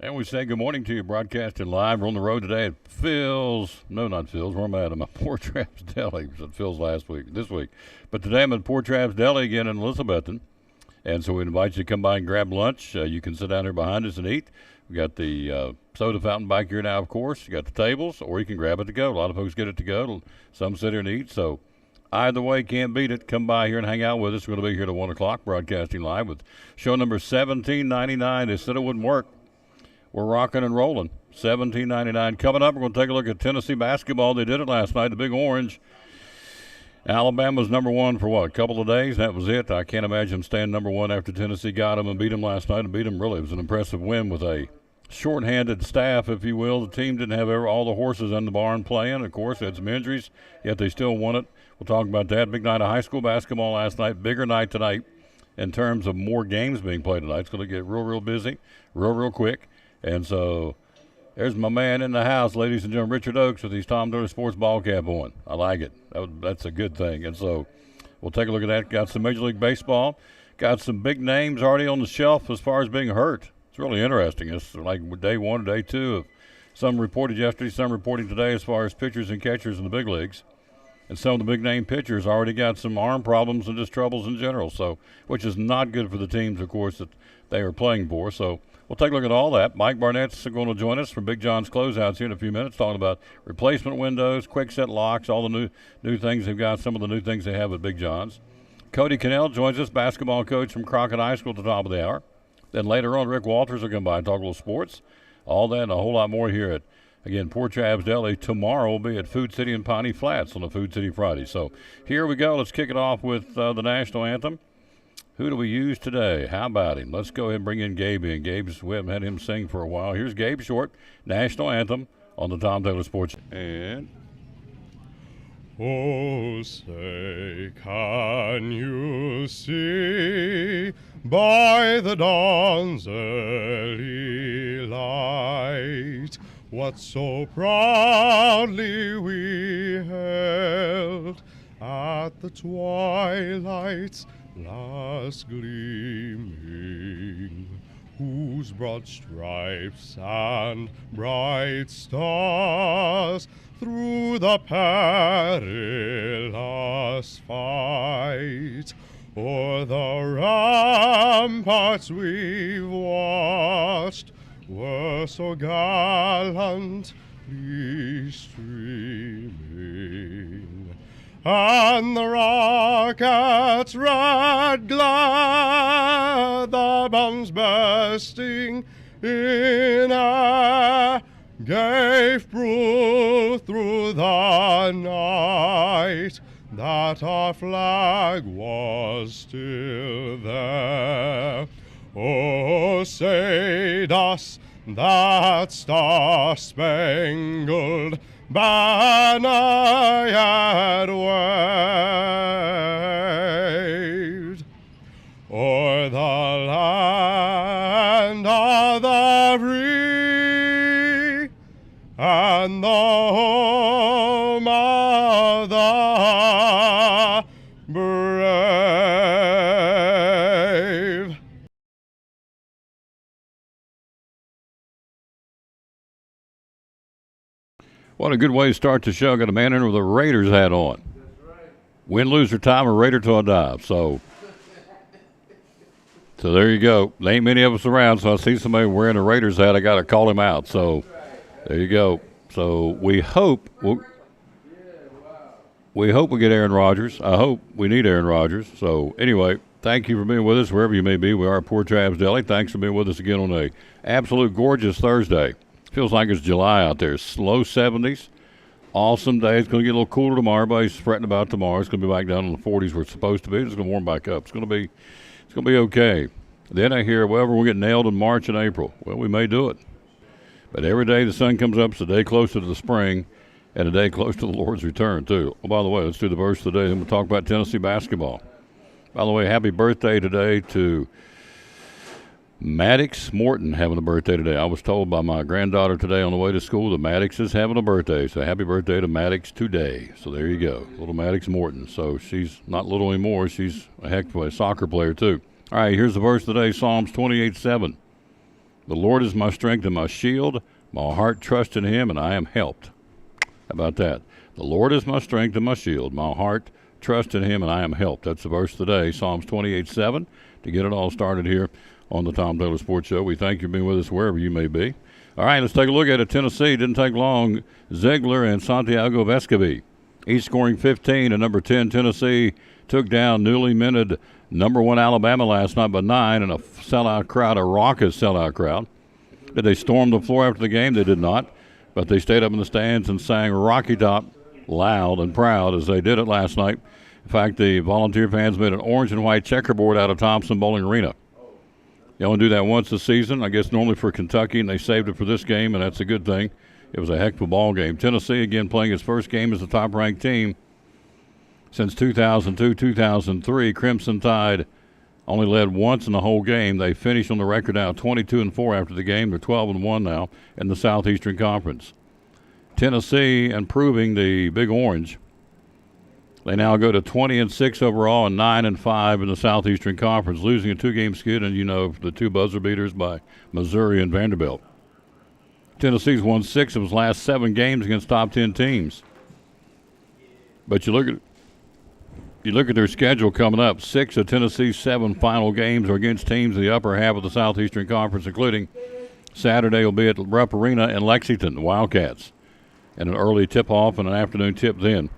And we say good morning to you, broadcasting live. We're on the road today at Phil's. No, not Phil's. Where am I at? I'm at Poor Traps Deli. It was at Phil's this week. But today I'm at Poor Traps Deli again in Elizabethton. And so we invite you to come by and grab lunch. You can sit down here behind us and eat. We got the soda fountain back here now, of course. You got the tables, or you can grab it to go. A lot of folks get it to go. Some sit here and eat. So either way, can't beat it. Come by here and hang out with us. We're going to be here at 1 o'clock, broadcasting live with show number 1799. They said it wouldn't work. We're rocking and rolling. $17.99 coming up. We're going to take a look at Tennessee basketball. They did it last night. The Big Orange. Alabama's number one for what? A couple of days. That was it. I can't imagine them staying number one after Tennessee got them and beat them last night. And beat them really. It was an impressive win with a shorthanded staff, if you will. The team didn't have all the horses in the barn playing. Of course, had some injuries, yet they still won it. We'll talk about that. Big night of high school basketball last night. Bigger night tonight in terms of more games being played tonight. It's going to get real busy, real quick. And so there's my man in the house, ladies and gentlemen, Richard Oakes with his Tom Dillon Sports ball cap on. I like it. That's a good thing. And so we'll take a look at that. Got some Major League Baseball. Got some big names already on the shelf as far as being hurt. It's really interesting. It's like day one or day two of some reported yesterday, some reporting today as far as pitchers and catchers in the big leagues. And some of the big-name pitchers already got some arm problems and just troubles in general, so which is not good for the teams, of course, that they are playing for. So we'll take a look at all that. Mike Barnett's going to join us from Big John's Closeouts here in a few minutes, talking about replacement windows, quick set locks, all the new things they've got, some of the new things they have at Big John's. Cody Cannell joins us, basketball coach from Crockett High School at the top of the hour. Then later on, Rick Walters will come by and talk a little sports. All that and a whole lot more here at, again, Poor Traps Deli. Tomorrow will be at Food City in Piney Flats on a Food City Friday. So here we go. Let's kick it off with the national anthem. Who do we use today? How about him? Let's go ahead and bring in Gabe in. We haven't had him sing for a while. Here's Gabe Short, national anthem on the Tom Taylor Sports. And oh, say, can you see by the dawn's early light what so proudly we held at the twilight's last gleaming, whose broad stripes and bright stars through the perilous fight o'er the ramparts we've watched were so gallantly streaming, and the rockets' red glare, the bombs bursting in air, gave proof through the night that our flag was still there. Oh, say does that star-spangled banner yet waved o'er the land of the free and the home of the brave? what a good way to start the show. Got a man in with a Raiders hat on. Win, lose, or tie, I'm a Raider till I die. So there you go. There ain't many of us around, so I see somebody wearing a Raiders hat, I got to call him out. So there you go. So we hope we get Aaron Rodgers. I hope we need Aaron Rodgers. So anyway, thank you for being with us wherever you may be. We are at Poor Traps Deli. Thanks for being with us again on a absolute gorgeous Thursday. Feels like it's July out there. Low 70s. Awesome day. It's going to get a little cooler tomorrow. Everybody's fretting about tomorrow. It's going to be back down in the 40s where it's supposed to be. It's going to warm back up. It's going to be okay. Then I hear, well, we'll get nailed in March and April. Well, we may do it. But every day the sun comes up, it's a day closer to the spring and a day closer to the Lord's return, too. Oh, by the way, let's do the verse of the day. Then we'll talk about Tennessee basketball. By the way, happy birthday today to Maddox Morton having a birthday today. I was told by my granddaughter today on the way to school that Maddox is having a birthday. So happy birthday to Maddox today. So there you go, little Maddox Morton. So she's not little anymore. She's a heck of a soccer player too. All right, here's the verse of the day, Psalms 28:7. The Lord is my strength and my shield. My heart trusts in him, and I am helped. How about that? The Lord is my strength and my shield. My heart trusts in him, and I am helped. That's the verse today, Psalms 28:7, to get it all started here on the Tom Taylor Sports Show. We thank you for being with us wherever you may be. All right, let's take a look at it. Tennessee didn't take long. Ziegler and Santiago Vescovi, each scoring 15. And number 10, Tennessee took down newly minted number 1 Alabama last night by 9 in a sellout crowd, a raucous sellout crowd. Did they storm the floor after the game? They did not, but they stayed up in the stands and sang Rocky Top loud and proud as they did it last night. In fact, the Volunteer fans made an orange and white checkerboard out of Thompson Bowling Arena. They only do that once a season, I guess normally for Kentucky, and they saved it for this game, and that's a good thing. It was a heck of a ball game. Tennessee, again, playing its first game as the top-ranked team since 2002-2003. Crimson Tide only led once in the whole game. They finished on the record now 22-4 after the game. They're 12-1 now in the Southeastern Conference. Tennessee improving the Big Orange. They now go to 20-6 overall and 9-5 in the Southeastern Conference, losing a 2-game skid, and you know the 2 buzzer beaters by Missouri and Vanderbilt. Tennessee's won 6 of its last 7 games against top 10 teams. But you look at their schedule coming up. 6 of Tennessee's 7 final games are against teams in the upper half of the Southeastern Conference, including Saturday will be at Rupp Arena in Lexington, the Wildcats, and an early tip-off and an afternoon tip then.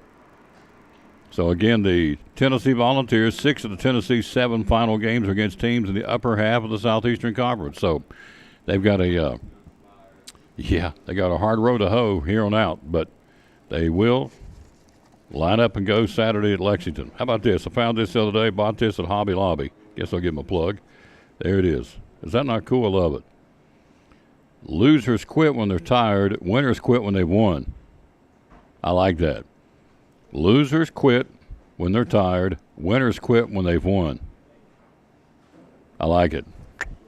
So, again, the Tennessee Volunteers, 6 of the Tennessee's 7 final games are against teams in the upper half of the Southeastern Conference. So they've got a hard row to hoe here on out, but they will line up and go Saturday at Lexington. How about this? I found this the other day, bought this at Hobby Lobby. Guess I'll give them a plug. There it is. Is that not cool? I love it. Losers quit when they're tired. Winners quit when they've won. I like that. Losers quit when they're tired. Winners quit when they've won. I like it.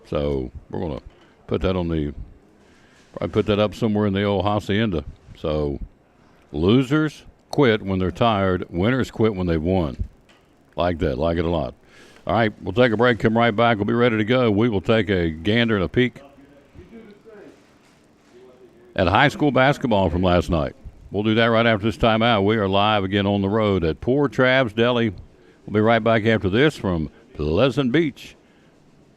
So we're going to put that probably put that up somewhere in the old hacienda. So losers quit when they're tired. Winners quit when they've won. Like that. Like it a lot. All right, we'll take a break. Come right back. We'll be ready to go. We will take a gander and a peek at high school basketball from last night. We'll do that right after this timeout. We are live again on the road at Poor Trav's Deli. We'll be right back after this from Pleasant Beach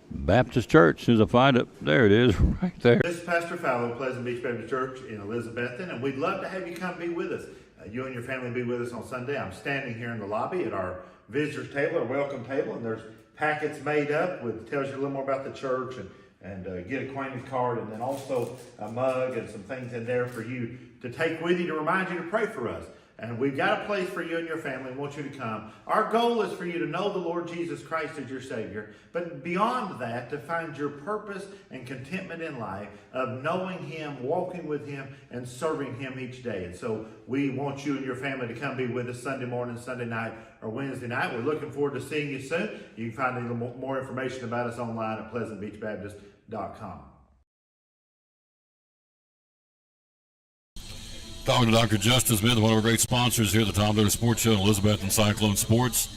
Baptist Church. As soon as I find it, there it is, right there. This is Pastor Fallow, Pleasant Beach Baptist Church in Elizabethton, and we'd love to have you come be with us. You and your family be with us on Sunday. I'm standing here in the lobby at our visitors table, our welcome table, and there's packets made up with tells you a little more about the church and get acquainted card, and then also a mug and some things in there for you to take with you to remind you to pray for us. And we've got a place for you and your family. We want you to come. Our goal is for you to know the Lord Jesus Christ as your Savior, but beyond that, to find your purpose and contentment in life of knowing Him, walking with Him, and serving Him each day. And so we want you and your family to come be with us Sunday morning, Sunday night, or Wednesday night. We're looking forward to seeing you soon. You can find a little more information about us online at pleasantbeachbaptist.com. Talking to Dr. Justin Smith, one of our great sponsors here at the Tom Taylor Sports Show in Elizabeth and Cyclone Sports.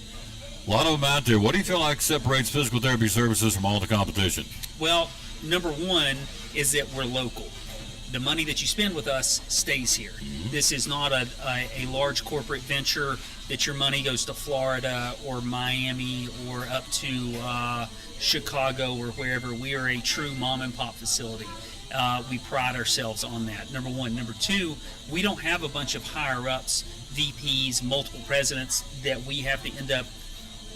A lot of them out there. What do you feel like separates physical therapy services from all the competition? Well, number one is that we're local. The money that you spend with us stays here. Mm-hmm. This is not a large corporate venture that your money goes to Florida or Miami or up to Chicago or wherever. We are a true mom and pop facility. We pride ourselves on that, number one. Number two, we don't have a bunch of higher-ups, VPs, multiple presidents that we have to end up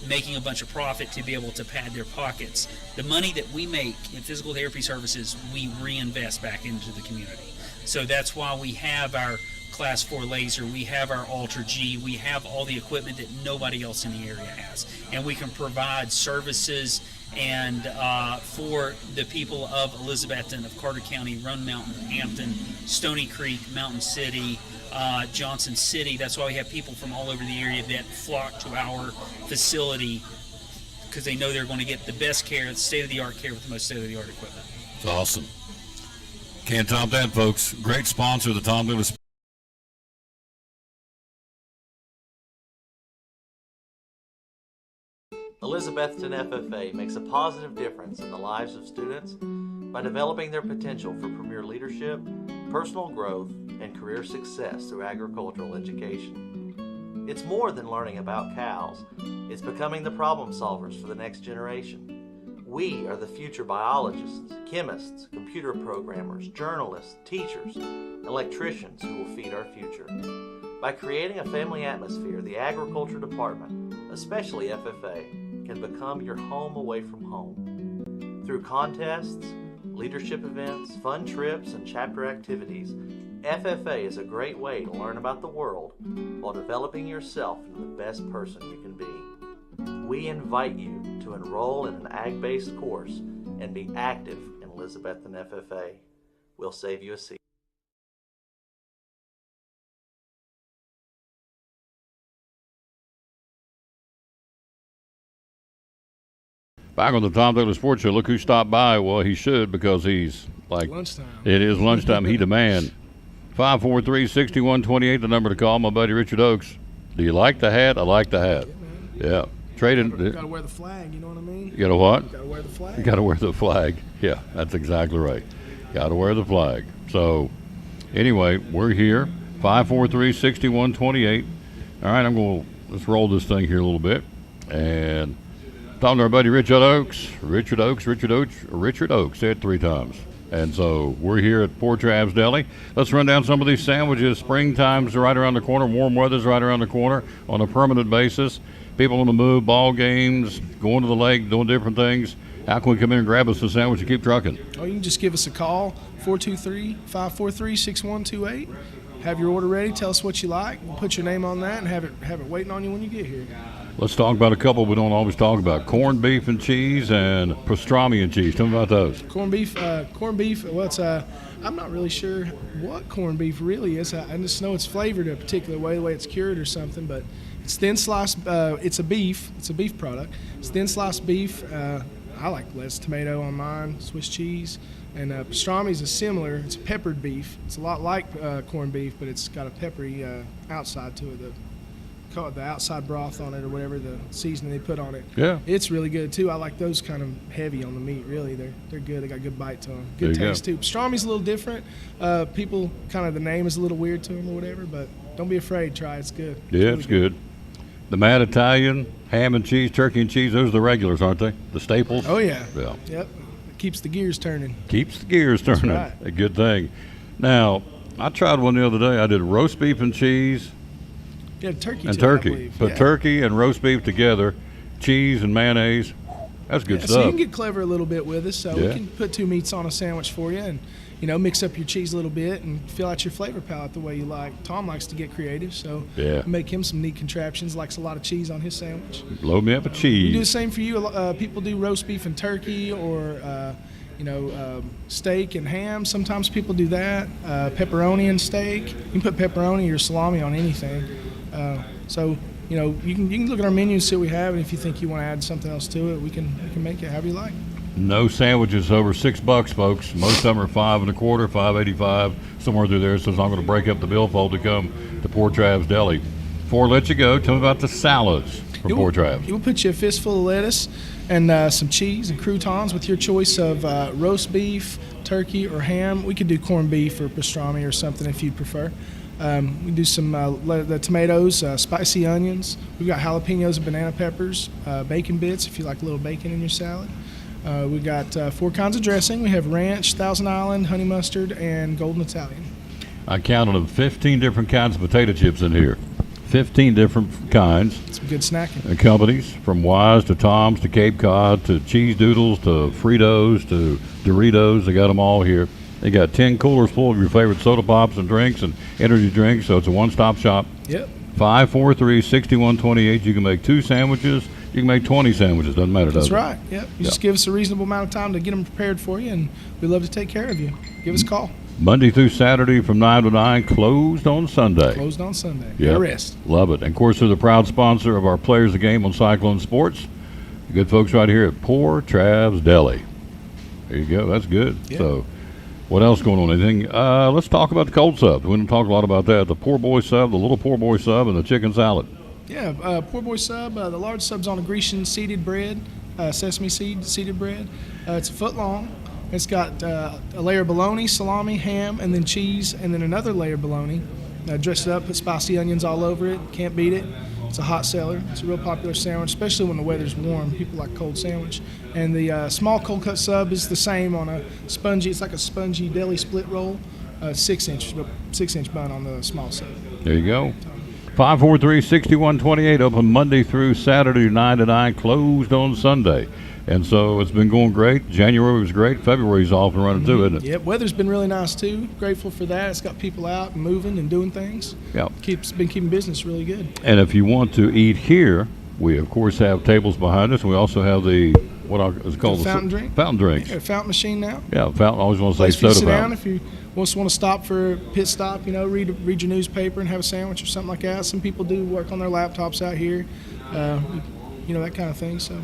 making a bunch of profit to be able to pad their pockets. The money that we make in physical therapy services, we reinvest back into the community. So that's why we have our Class 4 laser, we have our Ultra G, we have all the equipment that nobody else in the area has. And we can provide services and for the people of Elizabethton, of Carter County, Roan Mountain, Hampton, Stony Creek, Mountain City, Johnson City. That's why we have people from all over the area that flock to our facility because they know they're going to get the best care, state-of-the-art care with the most state-of-the-art equipment. It's awesome. Can't top that, folks. Great sponsor of the Tom Taylor. Elizabethton FFA makes a positive difference in the lives of students by developing their potential for premier leadership, personal growth, and career success through agricultural education. It's more than learning about cows. It's becoming the problem solvers for the next generation. We are the future biologists, chemists, computer programmers, journalists, teachers, electricians who will feed our future. By creating a family atmosphere, the Agriculture Department, especially FFA, can become your home away from home. Through contests, leadership events, fun trips, and chapter activities, FFA is a great way to learn about the world while developing yourself into the best person you can be. We invite you to enroll in an ag-based course and be active in Elizabethton FFA. We'll save you a seat. Back on the Tom Taylor Sports Show, look who stopped by. Well, he should, because he's like, Lunchtime. it is lunchtime. He demand. 543-6128, the number to call. My buddy Richard Oakes. Do you like the hat? I like the hat. Yeah. Trading. Got to wear the flag, you know what I mean? You know what? Got to wear the flag. You got to wear the flag. Yeah, that's exactly right. Got to wear the flag. So, anyway, we're here. 543-6128. All right, let's roll this thing here a little bit. And talking to our buddy Richard Oakes. Richard Oakes. Say it 3 times. And so we're here at Poor Trav's Deli. Let's run down some of these sandwiches. Springtime's right around the corner. Warm weather's right around the corner on a permanent basis. People on the move, ball games, going to the lake, doing different things. How can we come in and grab us a sandwich and keep trucking? Oh, you can just give us a call, 423-543-6128. Have your order ready. Tell us what you like. We'll put your name on that and have it waiting on you when you get here. Let's talk about a couple we don't always talk about. Corned beef and cheese and pastrami and cheese. Tell me about those. Corned beef, well, it's, I'm not really sure what corned beef really is. I just know it's flavored a particular way, the way it's cured or something, but it's thin sliced, it's a beef product. It's thin sliced beef. I like lettuce, tomato on mine, Swiss cheese. And pastrami is similar. It's peppered beef. It's a lot like corned beef, but it's got a peppery outside to it. Call it the outside broth on it, or whatever the seasoning they put on it. Yeah. It's really good too. I like those kind of heavy on the meat. Really, they're good. They got good bite to them. Good taste too. Pastrami's a little different. People kind of, the name is a little weird to them or whatever, but don't be afraid. Try it. It's good. Yeah, it's good. The Mad Italian, ham and cheese, turkey and cheese. Those are the regulars, aren't they? The staples. Oh yeah. Yeah. Yep. It keeps the gears turning. Keeps the gears turning. That's right. A good thing. Now, I tried one the other day. I did roast beef and cheese. Yeah, turkey. And too, I turkey. believe. Put Yeah. turkey and roast beef together, cheese and mayonnaise. That's good So stuff. you can get clever a little bit with us. So Yeah. we can put 2 meats on a sandwich for you, and mix up your cheese a little bit and fill out your flavor palette the way you like. Tom likes to get creative, so Yeah. make him some neat contraptions. Likes a lot of cheese on his sandwich. Load me up with We do the cheese. same for you. People do roast beef and turkey, or steak and ham. Sometimes people do that. Pepperoni and steak. You can put pepperoni or salami on anything. You can look at our menu and see what we have, and if you think you want to add something else to it, we can make it however you like. No sandwiches over $6, folks. Most of them are $5.25, $5.85, somewhere through there. So it's not going to break up the billfold to come to Poor Trav's Deli. Before I let you go, tell me about the salads from Poor Trav's. We'll put you a fistful of lettuce and some cheese and croutons with your choice of roast beef, turkey, or ham. We could do corned beef or pastrami or something if you'd prefer. We do some the tomatoes, spicy onions. We've got jalapenos and banana peppers, bacon bits if you like a little bacon in your salad. We got 4 kinds of dressing. We have ranch, Thousand Island, honey mustard, and golden Italian. I counted 15 different kinds of potato chips in here. 15 different kinds. Some good snacking. And companies, from Wise to Tom's to Cape Cod to Cheese Doodles to Fritos to Doritos. They got them all here. They got 10 coolers full of your favorite soda pops and drinks and energy drinks, so it's a one-stop shop. Yep. 543-6128. You can make 2 sandwiches. You can make 20 sandwiches. Doesn't matter, does That's it? right. Yep. You just give us a reasonable amount of time to get them prepared for you, and we'd love to take care of you. Give us a call. Monday through Saturday from 9 to 9, closed on Sunday. Closed on Sunday. Yep. Get a rest. Love it. And, of course, they're the proud sponsor of our Players of the Game on Cyclone Sports. The good folks right here at Poor Trav's Deli. There you go. That's good. Yeah. So, what else going on? Anything? Let's talk about the cold subs. We didn't talk a lot about that. The poor boy sub, the little poor boy sub, and the chicken salad. Yeah, poor boy sub. The large sub's on a Grecian seeded bread, sesame seed seeded bread. It's a foot long. It's got a layer of bologna, salami, ham, and then cheese, and then another layer of bologna. Dress it up, put spicy onions all over it. Can't beat it. It's a hot seller. It's a real popular sandwich, especially when the weather's warm. People like cold sandwich. And the small cold cut sub is the same on a spongy. It's like a spongy deli split roll, 6-inch bun on the small sub. There you go. 543-6128, open Monday through Saturday 9 to 9, closed on Sunday. And so it's been going great. January was great. February's off and running too, isn't it? Yep, weather's been really nice too. Grateful for that. It's got people out and moving and doing things. Yeah. Been keeping business really good. And if you want to eat here, we of course have tables behind us, and we also have the it's called The fountain drink. Fountain drinks. Yeah, fountain machine now. Yeah, fountain. I always want to say Place for you to soda sit down fountain. if you just want to stop for a pit stop. Read your newspaper and have a sandwich or something like that. Some people do work on their laptops out here. That kind of thing. So.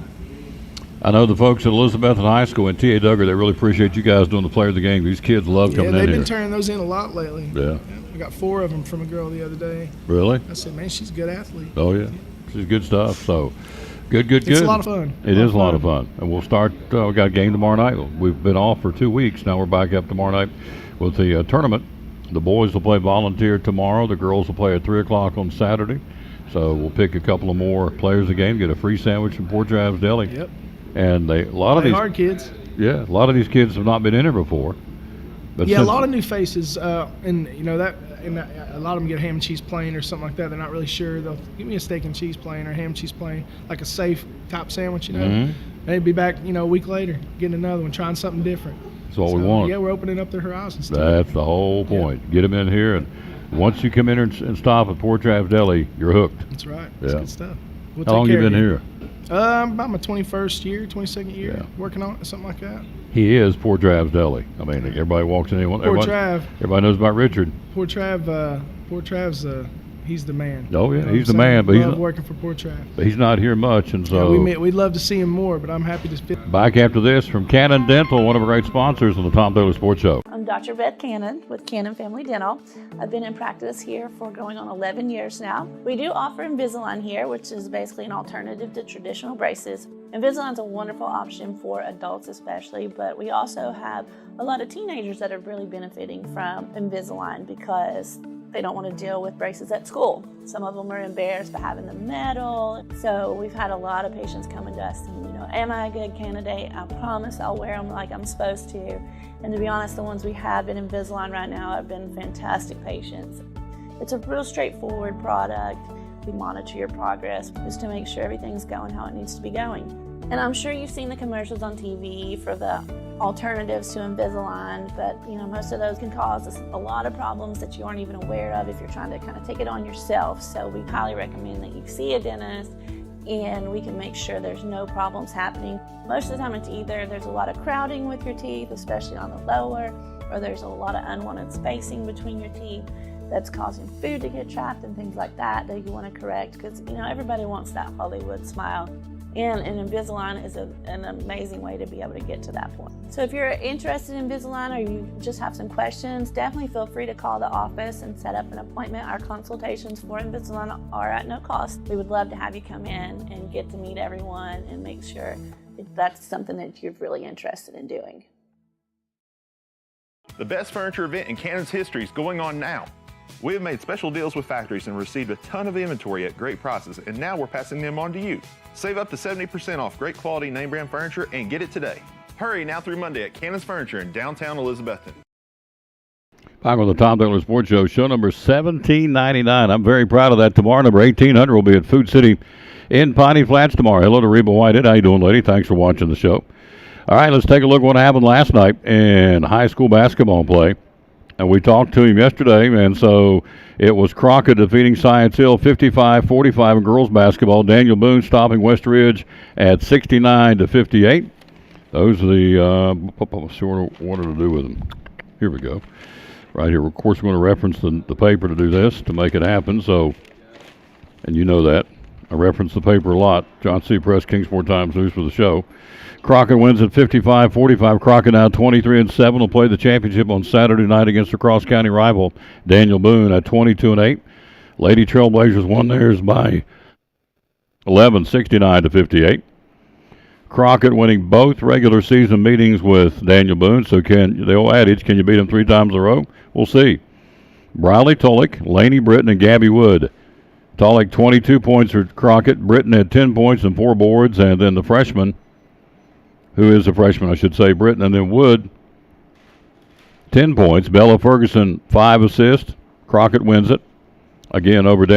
I know the folks at Elizabethton High School and T.A. Duggar, they really appreciate you guys doing the player of the game. These kids love coming in they've here. been turning those in a lot lately. Yeah. I got 4 of them from a girl the other day. Really? I said, man, she's a good athlete. Oh, yeah. This is good stuff. So, good. It's a lot of fun. It is a lot of fun. And we'll start, we got a game tomorrow night. We've been off for 2 weeks. Now we're back up tomorrow night with the tournament. The boys will play volunteer tomorrow. The girls will play at 3 o'clock on Saturday. So we'll pick a couple of more players of the game, get a free sandwich from Port Travis Deli. Yep. And a lot of Play these hard kids. Yeah, a lot of these kids have not been in here before. But Yeah, a lot of new faces, and a lot of them get a ham and cheese plain or something like that. They're not really sure. They'll give me a steak and cheese plain or ham and cheese plain, like a safe top sandwich. Maybe be back, a week later, getting another one, trying something different. That's what we want. Yeah, we're opening up their horizons. That's the whole point. Get them in here, and once you come in here and stop at Port Travis Deli, you're hooked. That's right. That's good stuff. We'll How long take you care been of here? About my 22nd year, Yeah. working on it, something like that. He is Port Travis Deli. I mean, everybody walks in. Everybody knows about Richard. Port Trav's, he's the man. Oh, yeah, You know he's what the I'm saying? man, but he's Love not, working for Port Trav. but he's not here much, and so We'd love to see him more, but I'm happy to fit. back after this from Cannon Dental, one of our great sponsors on the Tom Taylor Sports Show. I'm Dr. Beth Cannon with Cannon Family Dental. I've been in practice here for going on 11 years now. We do offer Invisalign here, which is basically an alternative to traditional braces. Invisalign's a wonderful option for adults especially, but we also have a lot of teenagers that are really benefiting from Invisalign because they don't want to deal with braces at school. Some of them are embarrassed by having the metal. So we've had a lot of patients coming to us and, am I a good candidate? I promise I'll wear them like I'm supposed to. And to be honest, the ones we have in Invisalign right now have been fantastic patients. It's a real straightforward product. We monitor your progress just to make sure everything's going how it needs to be going. And I'm sure you've seen the commercials on TV for the alternatives to Invisalign, but most of those can cause us a lot of problems that you aren't even aware of if you're trying to kind of take it on yourself. So we highly recommend that you see a dentist and we can make sure there's no problems happening. Most of the time it's either there's a lot of crowding with your teeth, especially on the lower, or there's a lot of unwanted spacing between your teeth that's causing food to get trapped and things like that you want to correct because everybody wants that Hollywood smile. And Invisalign is an amazing way to be able to get to that point. So if you're interested in Invisalign or you just have some questions, definitely feel free to call the office and set up an appointment. Our consultations for Invisalign are at no cost. We would love to have you come in and get to meet everyone and make sure that's something that you're really interested in doing. The best furniture event in Cannon's history is going on now. We have made special deals with factories and received a ton of inventory at great prices, and now we're passing them on to you. Save up to 70% off great quality name brand furniture and get it today. Hurry now through Monday at Cannon's Furniture in downtown Elizabethton. Back on the Tom Taylor Sports Show, show number 1799. I'm very proud of that. Tomorrow, number 1800 will be at Food City in Piney Flats tomorrow. Hello to Reba Whitehead. How you doing, lady? Thanks for watching the show. All right, let's take a look at what happened last night in high school basketball play. And we talked to him yesterday, and so it was Crockett defeating Science Hill 55-45 in girls basketball. Daniel Boone stopping West Ridge at 69-58. Those are the sort of what to do with them. Here we go. Right here. Of course, we're going to reference the paper to do this, to make it happen. So, and you know that. I reference the paper a lot. John C. Press, Kingsport Times News for the show. Crockett wins at 55-45. Crockett now 23-7 will play the championship on Saturday night against their cross-county rival Daniel Boone at 22-8. Lady Trailblazers won theirs by 11, 69-58. Crockett winning both regular season meetings with Daniel Boone. So the old adage, can you beat him 3 times in a row? We'll see. Briley Tulloch, Laney Britton, and Gabby Wood. Tulloch 22 points for Crockett. Britton had 10 points and 4 boards, and then the freshman, who is a freshman, I should say, Britton, and then Wood, 10 points. Bella Ferguson, 5 assists. Crockett wins it. Again, over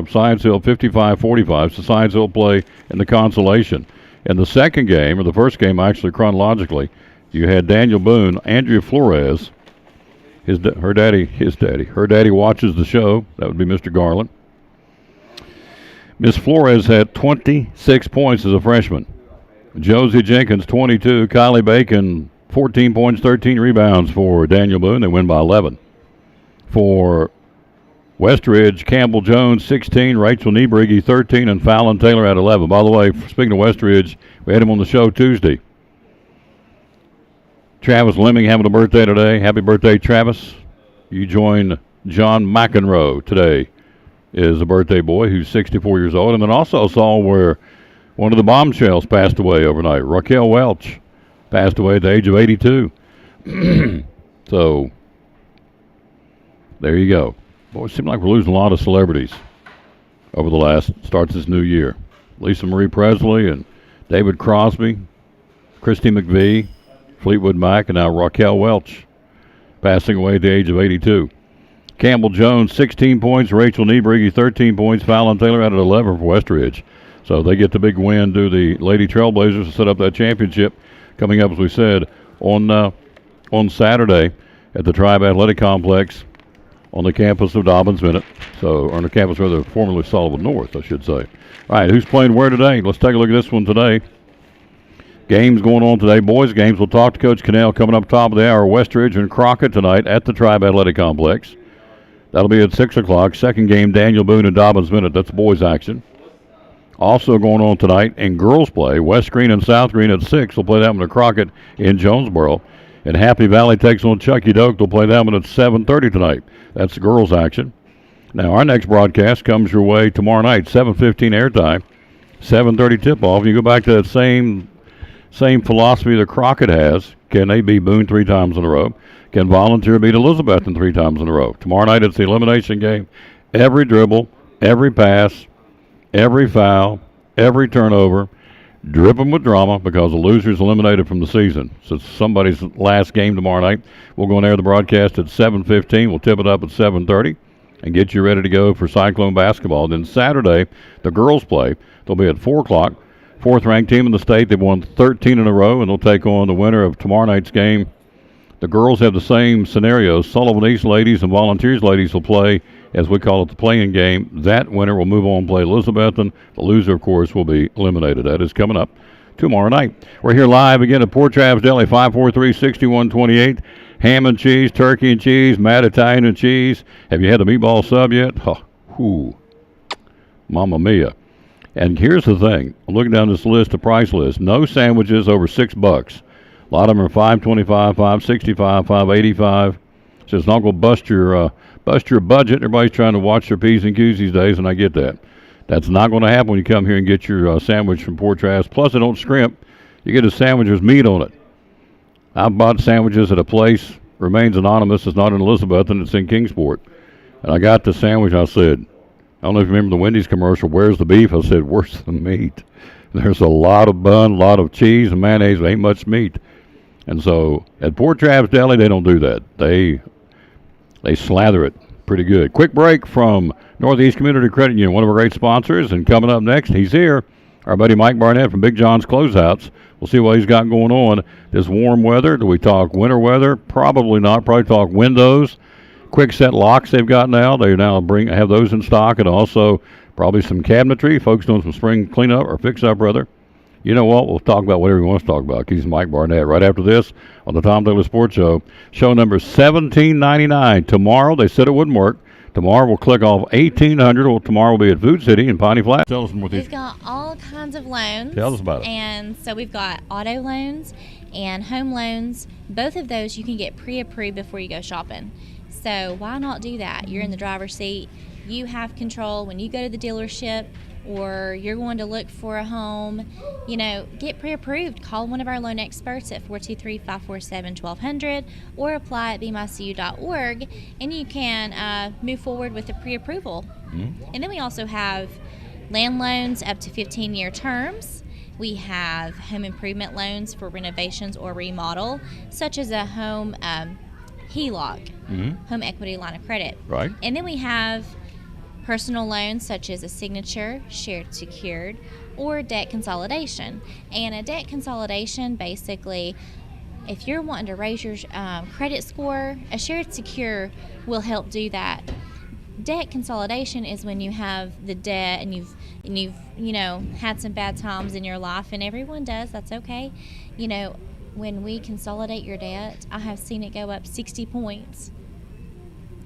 Science Hill, 55-45. So Science Hill play in the consolation. In the second game, or the first game actually chronologically, you had Daniel Boone, Andrea Flores, her daddy watches the show. That would be Mr. Garland. Miss Flores had 26 points as a freshman. Josie Jenkins, 22. Kylie Bacon, 14 points, 13 rebounds for Daniel Boone. They win by 11. For Westridge, Campbell Jones, 16. Rachel Niebrigge, 13. And Fallon Taylor at 11. By the way, speaking of Westridge, we had him on the show Tuesday. Travis Lemming having a birthday today. Happy birthday, Travis. You join John McEnroe today, is a birthday boy who's 64 years old. And then also saw where one of the bombshells passed away overnight. Raquel Welch passed away at the age of 82. So, there you go. Boy, it seems like we're losing a lot of celebrities over the starts this new year. Lisa Marie Presley and David Crosby, Christy McVie, Fleetwood Mac, and now Raquel Welch passing away at the age of 82. Campbell Jones, 16 points. Rachel Niebrigge, 13 points. Fallon Taylor at 11 for Westridge. So they get the big win to the Lady Trailblazers to set up that championship coming up, as we said, on Saturday at the Tribe Athletic Complex on the campus of Dobbins Minute. So, on the campus, rather, formerly Sullivan North, I should say. All right, who's playing where today? Let's take a look at this one today. Games going on today. Boys games. We'll talk to Coach Cannell coming up top of the hour. Westridge and Crockett tonight at the Tribe Athletic Complex. That'll be at 6 o'clock. Second game, Daniel Boone and Dobbins Minute. That's boys action. Also going on tonight in girls play, West Green and South Green at 6. We'll play that one at Crockett in Jonesboro. And Happy Valley takes on Chucky Doak. They'll play that one at 7:30 tonight. That's the girls action. Now, our next broadcast comes your way tomorrow night, 7:15 airtime, 7:30 tip-off. You go back to that same philosophy that Crockett has. Can they beat Boone 3 times in a row? Can Volunteer beat Elizabethton 3 times in a row? Tomorrow night it's the elimination game. Every dribble, every pass, every foul, every turnover, dripping with drama because the loser's eliminated from the season. So it's somebody's last game tomorrow night. We'll go on air the broadcast at 7:15. We'll tip it up at 7:30 and get you ready to go for Cyclone basketball. Then Saturday, the girls play. They'll be at 4 o'clock. Fourth-ranked team in the state. They've won 13 in a row, and they'll take on the winner of tomorrow night's game. The girls have the same scenarios. Sullivan East ladies and Volunteers ladies will play, as we call it, the play-in game. That winner will move on and play Elizabethton. The loser, of course, will be eliminated. That is coming up tomorrow night. We're here live again at Port Travis Deli, 543-6128. Ham and cheese, turkey and cheese, mad Italian and cheese. Have you had the meatball sub yet? Oh, Mamma mia. And here's the thing. I'm looking down this list, the price list. No sandwiches over $6. A lot of them are $5.25, $5.65, $5.85. So it's not going to bust your budget. Everybody's trying to watch their P's and Q's these days, and I get that. That's not going to happen when you come here and get your sandwich from Port Travis. Plus, they don't scrimp. You get a sandwich with meat on it. I bought sandwiches at a place, remains anonymous. It's not in Elizabethton. It's in Kingsport. And I got the sandwich. I said, I don't know if you remember the Wendy's commercial, where's the beef? I said, where's the meat? There's a lot of bun, a lot of cheese and mayonnaise. There ain't much meat. And so at Port Travis Deli, they don't do that. They slather it pretty good. Quick break from Northeast Community Credit Union, one of our great sponsors. And coming up next, he's here, our buddy Mike Barnett from Big John's Closeouts. We'll see what he's got going on this warm weather. Do we talk winter weather? Probably not. Probably talk windows. Quick set locks they've got now. They now have those in stock, and also probably some cabinetry. Folks doing some spring cleanup or fix-up, rather. You know what? We'll talk about whatever he wants to talk about. He's Mike Barnett right after this on the Tom Taylor Sports Show. Show number 1799. Tomorrow, they said it wouldn't work. Tomorrow we'll click off 1800. Well, tomorrow we'll be at Food City in Piney Flat. Tell us more. We've got all kinds of loans. Tell us about it. And so we've got auto loans and home loans. Both of those you can get pre-approved before you go shopping. So why not do that? You're in the driver's seat. You have control. When you go to the dealership, or you're going to look for a home, get pre-approved. Call one of our loan experts at 423-547-1200 or apply at bemycu.org, and you can move forward with a pre-approval. And then we also have land loans up to 15-year terms. We have home improvement loans for renovations or remodel, such as a home HELOC, home equity line of credit. Right. And then we have personal loans such as a signature, shared secured, or debt consolidation. And a debt consolidation, basically, if you're wanting to raise your credit score, a shared secure will help do that. Debt consolidation is when you have the debt and you've had some bad times in your life, and everyone does. That's okay. When we consolidate your debt, I have seen it go up 60 points.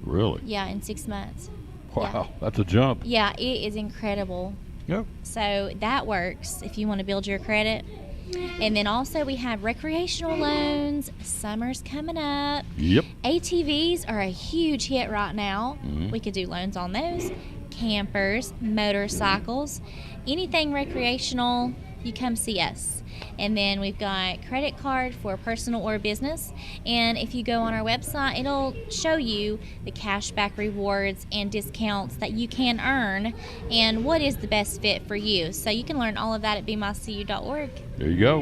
Really? Yeah, in 6 months. Wow, that's a jump. Yeah, it is incredible. Yep. So that works if you want to build your credit. And then also we have recreational loans. Summer's coming up. Yep. ATVs are a huge hit right now. We could do loans on those. Campers, motorcycles, anything recreational, you come see us. And then we've got credit card for personal or business. And if you go on our website, it'll show you the cashback rewards and discounts that you can earn and what is the best fit for you. So you can learn all of that at bemycu.org. There you go.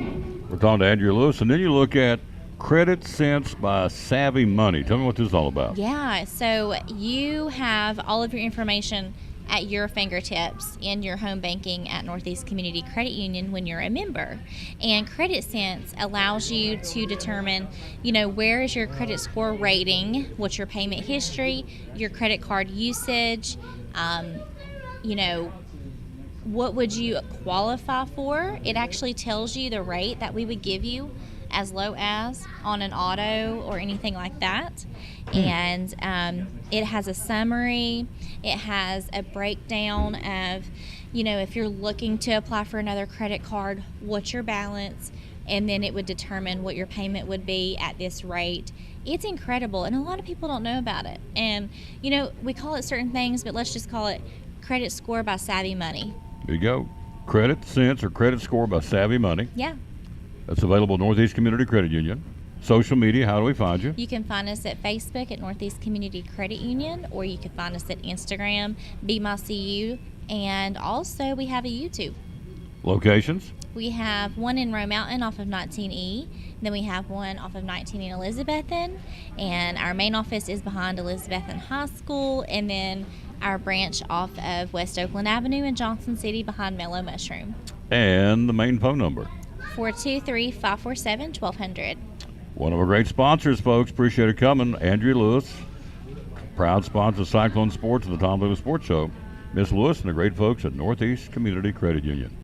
We're talking to Andrea Lewis. And then you look at Credit Sense by Savvy Money. Tell me what this is all about. Yeah, so you have all of your information at your fingertips in your home banking at Northeast Community Credit Union when you're a member. And Credit Sense allows you to determine, where is your credit score rating, what's your payment history, your credit card usage, what would you qualify for. It actually tells you the rate that we would give you as low as on an auto or anything like that. And it has a summary. It has a breakdown of, if you're looking to apply for another credit card, what's your balance, and then it would determine what your payment would be at this rate. It's incredible, and a lot of people don't know about it. And, we call it certain things, but let's just call it Credit Score by Savvy Money. There you go. Credit Sense or Credit Score by Savvy Money. Yeah. That's available at Northeast Community Credit Union. Social media, how do we find you? You can find us at Facebook at Northeast Community Credit Union, or you can find us at Instagram, BeMyCU, and also we have a YouTube. Locations? We have one in Roe Mountain off of 19E, then we have one off of 19 in Elizabethton, and our main office is behind Elizabethton High School, and then our branch off of West Oakland Avenue in Johnson City behind Mellow Mushroom. And the main phone number? 423-547-1200. One of our great sponsors, folks. Appreciate it coming. Andrea Lewis, proud sponsor of Cyclone Sports and the Tom Lewis Sports Show. Miss Lewis and the great folks at Northeast Community Credit Union.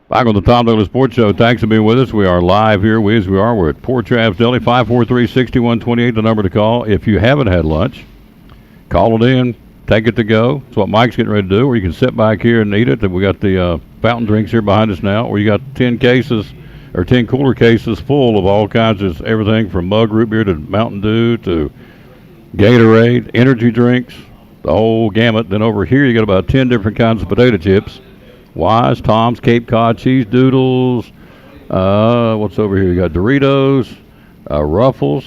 Back on the Tom Douglas Sports Show. Thanks for being with us. We are live here. We're at Port Travis Deli, 543-6128, the number to call. If you haven't had lunch, call it in. Take it to go. That's what Mike's getting ready to do. Or you can sit back here and eat it. We got the fountain drinks here behind us now. Or you got 10 cooler cases full of all kinds of everything from mug root beer to Mountain Dew to Gatorade, energy drinks, the whole gamut. Then over here you got about 10 different kinds of potato chips. Wise, Tom's, Cape Cod, Cheese Doodles. What's over here? You got Doritos, Ruffles.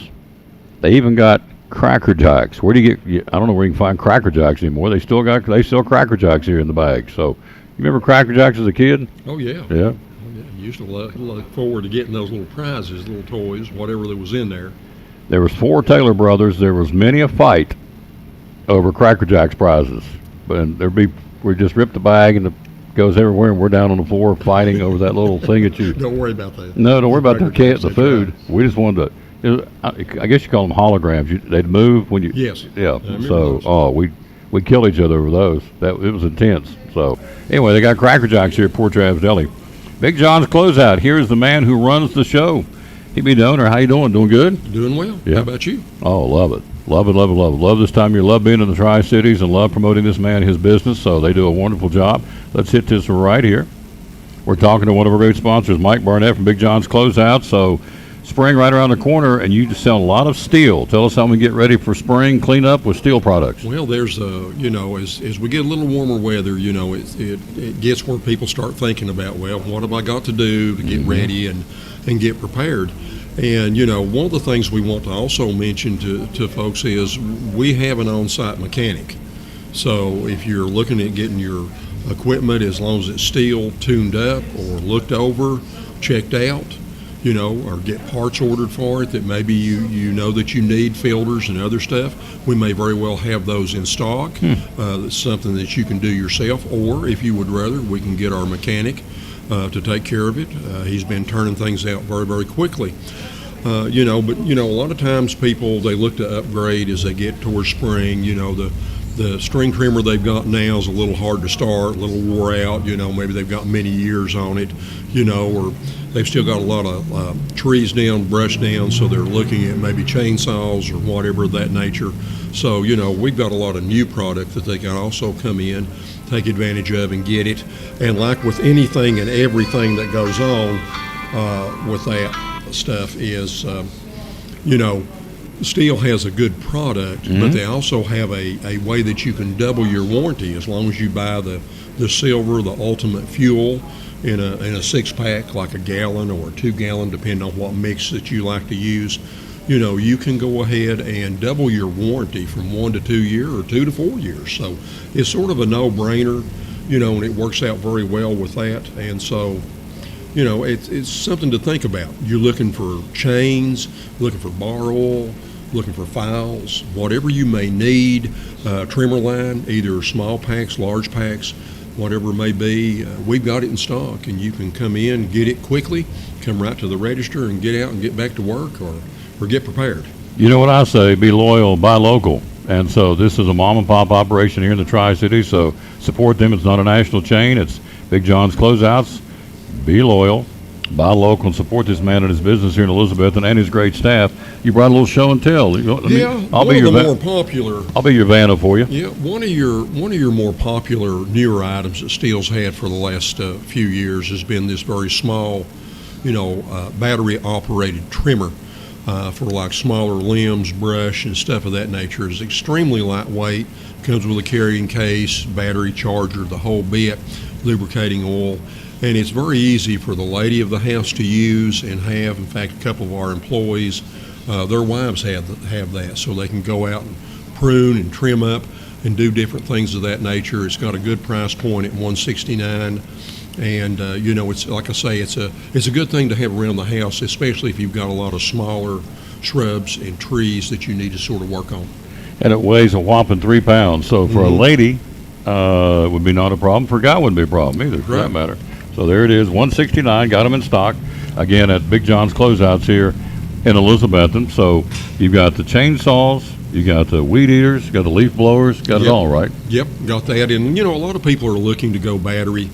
They even got Cracker Jacks. Where do you get? I don't know where you can find Cracker Jacks anymore. They sell Cracker Jacks here in the bag. So, you remember Cracker Jacks as a kid? Oh yeah. Yeah. Oh, yeah. You used to look forward to getting those little prizes, little toys, whatever that was in there. There was 4 Taylor brothers. There was many a fight over Cracker Jacks prizes, but we just rip the bag and it goes everywhere, and we're down on the floor fighting over that little thing that you. Don't worry about that. No, don't worry about the food. Right. We just wanted to. I guess you call them holograms. They'd move when you. Yes. Yeah. So, we killed each other over those. It was intense. So, anyway, they got Cracker Jacks here at Port Travis Deli. Big John's Closeout. Here's the man who runs the show. He be donor. How you doing? Doing good? Doing well. Yeah. How about you? Oh, love it. Love it, love it, love it. Love this time of year. Love being in the Tri-Cities and love promoting this man, his business. So they do a wonderful job. Let's hit this right here. We're talking to one of our great sponsors, Mike Barnett from Big John's Closeout. So spring right around the corner, and you just sell a lot of steel. Tell us how we get ready for spring cleanup with steel products. Well, there's as we get a little warmer weather, it gets where people start thinking about, well, what have I got to do to get ready and get prepared? And, one of the things we want to also mention to folks is we have an on-site mechanic. So if you're looking at getting your equipment, as long as it's steel, tuned up or looked over, checked out, or get parts ordered for it that maybe you know that you need, filters and other stuff, we may very well have those in stock. That's something that you can do yourself, or if you would rather, we can get our mechanic to take care of it. He's been turning things out very, very quickly. But a lot of times people, they look to upgrade as they get towards spring. The string trimmer they've got now is a little hard to start, a little wore out. Maybe they've got many years on it, or they've still got a lot of trees down, brush down, so they're looking at maybe chainsaws or whatever of that nature. So, we've got a lot of new product that they can also come in, take advantage of and get it. And like with anything and everything that goes on with that stuff is, Steel has a good product, but they also have a way that you can double your warranty as long as you buy the silver, the ultimate fuel in a 6-pack, like a gallon or a 2-gallon, depending on what mix that you like to use. You can go ahead and double your warranty from 1 to 2 years or 2 to 4 years. So it's sort of a no-brainer, and it works out very well with that. And so, it's something to think about. You're looking for chains, looking for bar oil, looking for files, whatever you may need, trimmer line, either small packs, large packs, whatever it may be, we've got it in stock, and you can come in, get it quickly, come right to the register and get out and get back to work or get prepared. You know what I say, be loyal, buy local. And so this is a mom and pop operation here in the Tri-City, so support them. It's not a national chain. It's Big John's Closeouts. Be loyal, buy local, and support this man and his business here in Elizabethton and his great staff. You brought a little show and tell. I'll be your more popular. I'll be your vanna for you. Yeah, one of your more popular newer items that Steel's had for the last few years has been this very small, battery operated trimmer for like smaller limbs, brush, and stuff of that nature. It's extremely lightweight. Comes with a carrying case, battery charger, the whole bit, lubricating oil. And it's very easy for the lady of the house to use and have. In fact, a couple of our employees, their wives have that, so they can go out and prune and trim up and do different things of that nature. It's got a good price point at $169, and it's like I say, it's a good thing to have around the house, especially if you've got a lot of smaller shrubs and trees that you need to sort of work on. And it weighs a whopping 3 pounds. So for a lady, it would be not a problem. For a guy, it wouldn't be a problem either, for that matter. So there it is, $169. Got them in stock again at Big John's Closeouts here in Elizabethton. So you've got the chainsaws, you got the weed eaters, you got the leaf blowers, got it all, right? Yep, got that. And a lot of people are looking to go battery.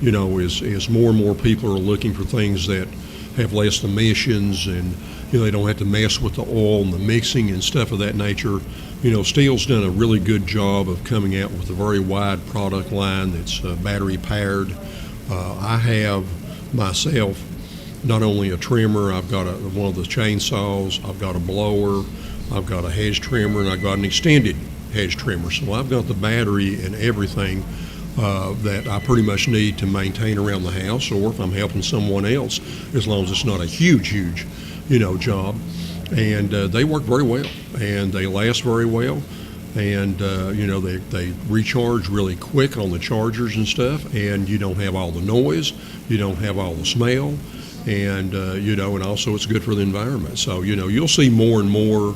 As more and more people are looking for things that have less emissions, and they don't have to mess with the oil and the mixing and stuff of that nature. Steel's done a really good job of coming out with a very wide product line that's battery powered. I have myself not only a trimmer, I've got one of the chainsaws, I've got a blower, I've got a hedge trimmer, and I've got an extended hedge trimmer. So I've got the battery and everything that I pretty much need to maintain around the house, or if I'm helping someone else, as long as it's not a huge, job. And they work very well, and they last very well. And they recharge really quick on the chargers and stuff, and you don't have all the noise, you don't have all the smell, and and also it's good for the environment. So you'll see more and more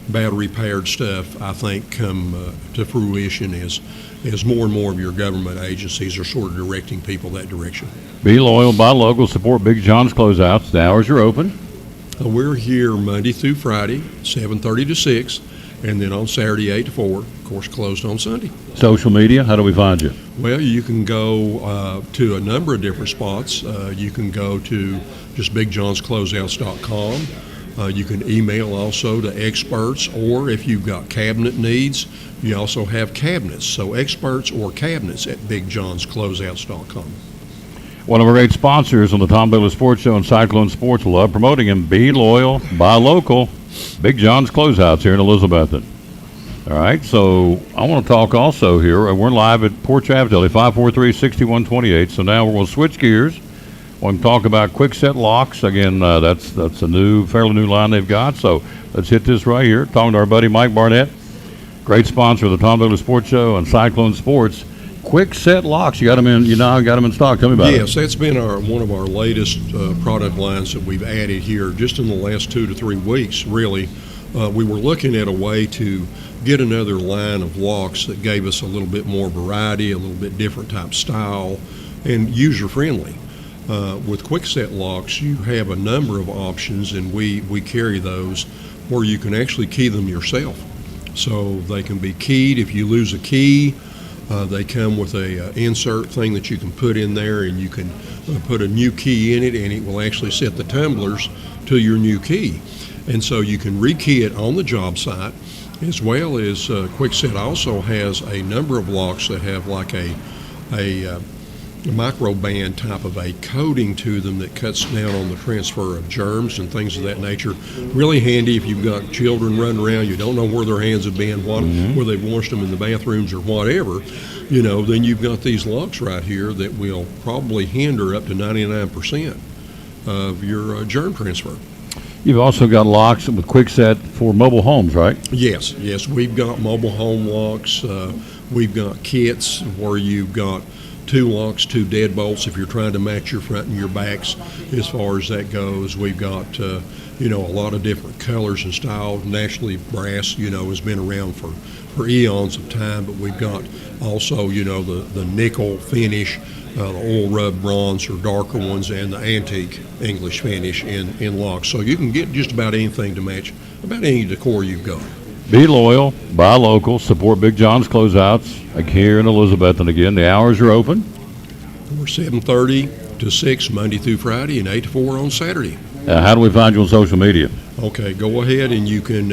battery powered stuff, I think, come to fruition as more and more of your government agencies are sort of directing people that direction. Be loyal, buy local, support Big John's Closeouts. The hours are open. We're here Monday through Friday, 7:30 to 6. And then on Saturday, 8 to 4, of course, closed on Sunday. Social media, how do we find you? Well, you can go to a number of different spots. You can go to just BigJohnsCloseouts.com. You can email also to experts, or if you've got cabinet needs, you also have cabinets. So experts or cabinets at BigJohnsCloseouts.com. One of our great sponsors on the Tom Bailey Sports Show and Cyclone Sports, love promoting him. Be loyal, buy local. Big John's Closeouts here in Elizabethton. All right, so I want to talk also here. We're live at Port Travis Deli, 543-6128. So now we're going to switch gears. We're going to talk about quick set locks. Again, that's a fairly new line they've got. So let's hit this right here. Talking to our buddy Mike Barnett, great sponsor of the Tom Bailey Sports Show and Cyclone Sports. Quick set locks. You got them in. You now got them in stock. Tell me about it. Yes, that's been one of our latest product lines that we've added here just in the last 2 to 3 weeks. Really, we were looking at a way to get another line of locks that gave us a little bit more variety, a little bit different type style, and user friendly. With quick set locks, you have a number of options, and we carry those where you can actually key them yourself. So they can be keyed if you lose a key. They come with a insert thing that you can put in there, and you can put a new key in it, and it will actually set the tumblers to your new key. And so you can rekey it on the job site, as well as Quickset also has a number of locks that have like a micro band type of a coating to them that cuts down on the transfer of germs and things of that nature. Really handy if you've got children running around, you don't know where their hands have been, where they've washed them in the bathrooms or whatever, then you've got these locks right here that will probably hinder up to 99% of your germ transfer. You've also got locks with Quickset for mobile homes, right? Yes, we've got mobile home locks. We've got kits where you've got 2 locks, 2 deadbolts if you're trying to match your front and your backs as far as that goes. We've got, a lot of different colors and styles. Naturally, brass, has been around for eons of time, but we've got also, the nickel finish, the oil rub bronze or darker ones, and the antique English finish in locks. So you can get just about anything to match about any decor you've got. Be loyal, buy local, support Big John's Closeouts, like here in Elizabethton. Again, the hours are open. We're 7:30 to 6 Monday through Friday and 8 to 4 on Saturday. How do we find you on social media? Okay, go ahead and you can,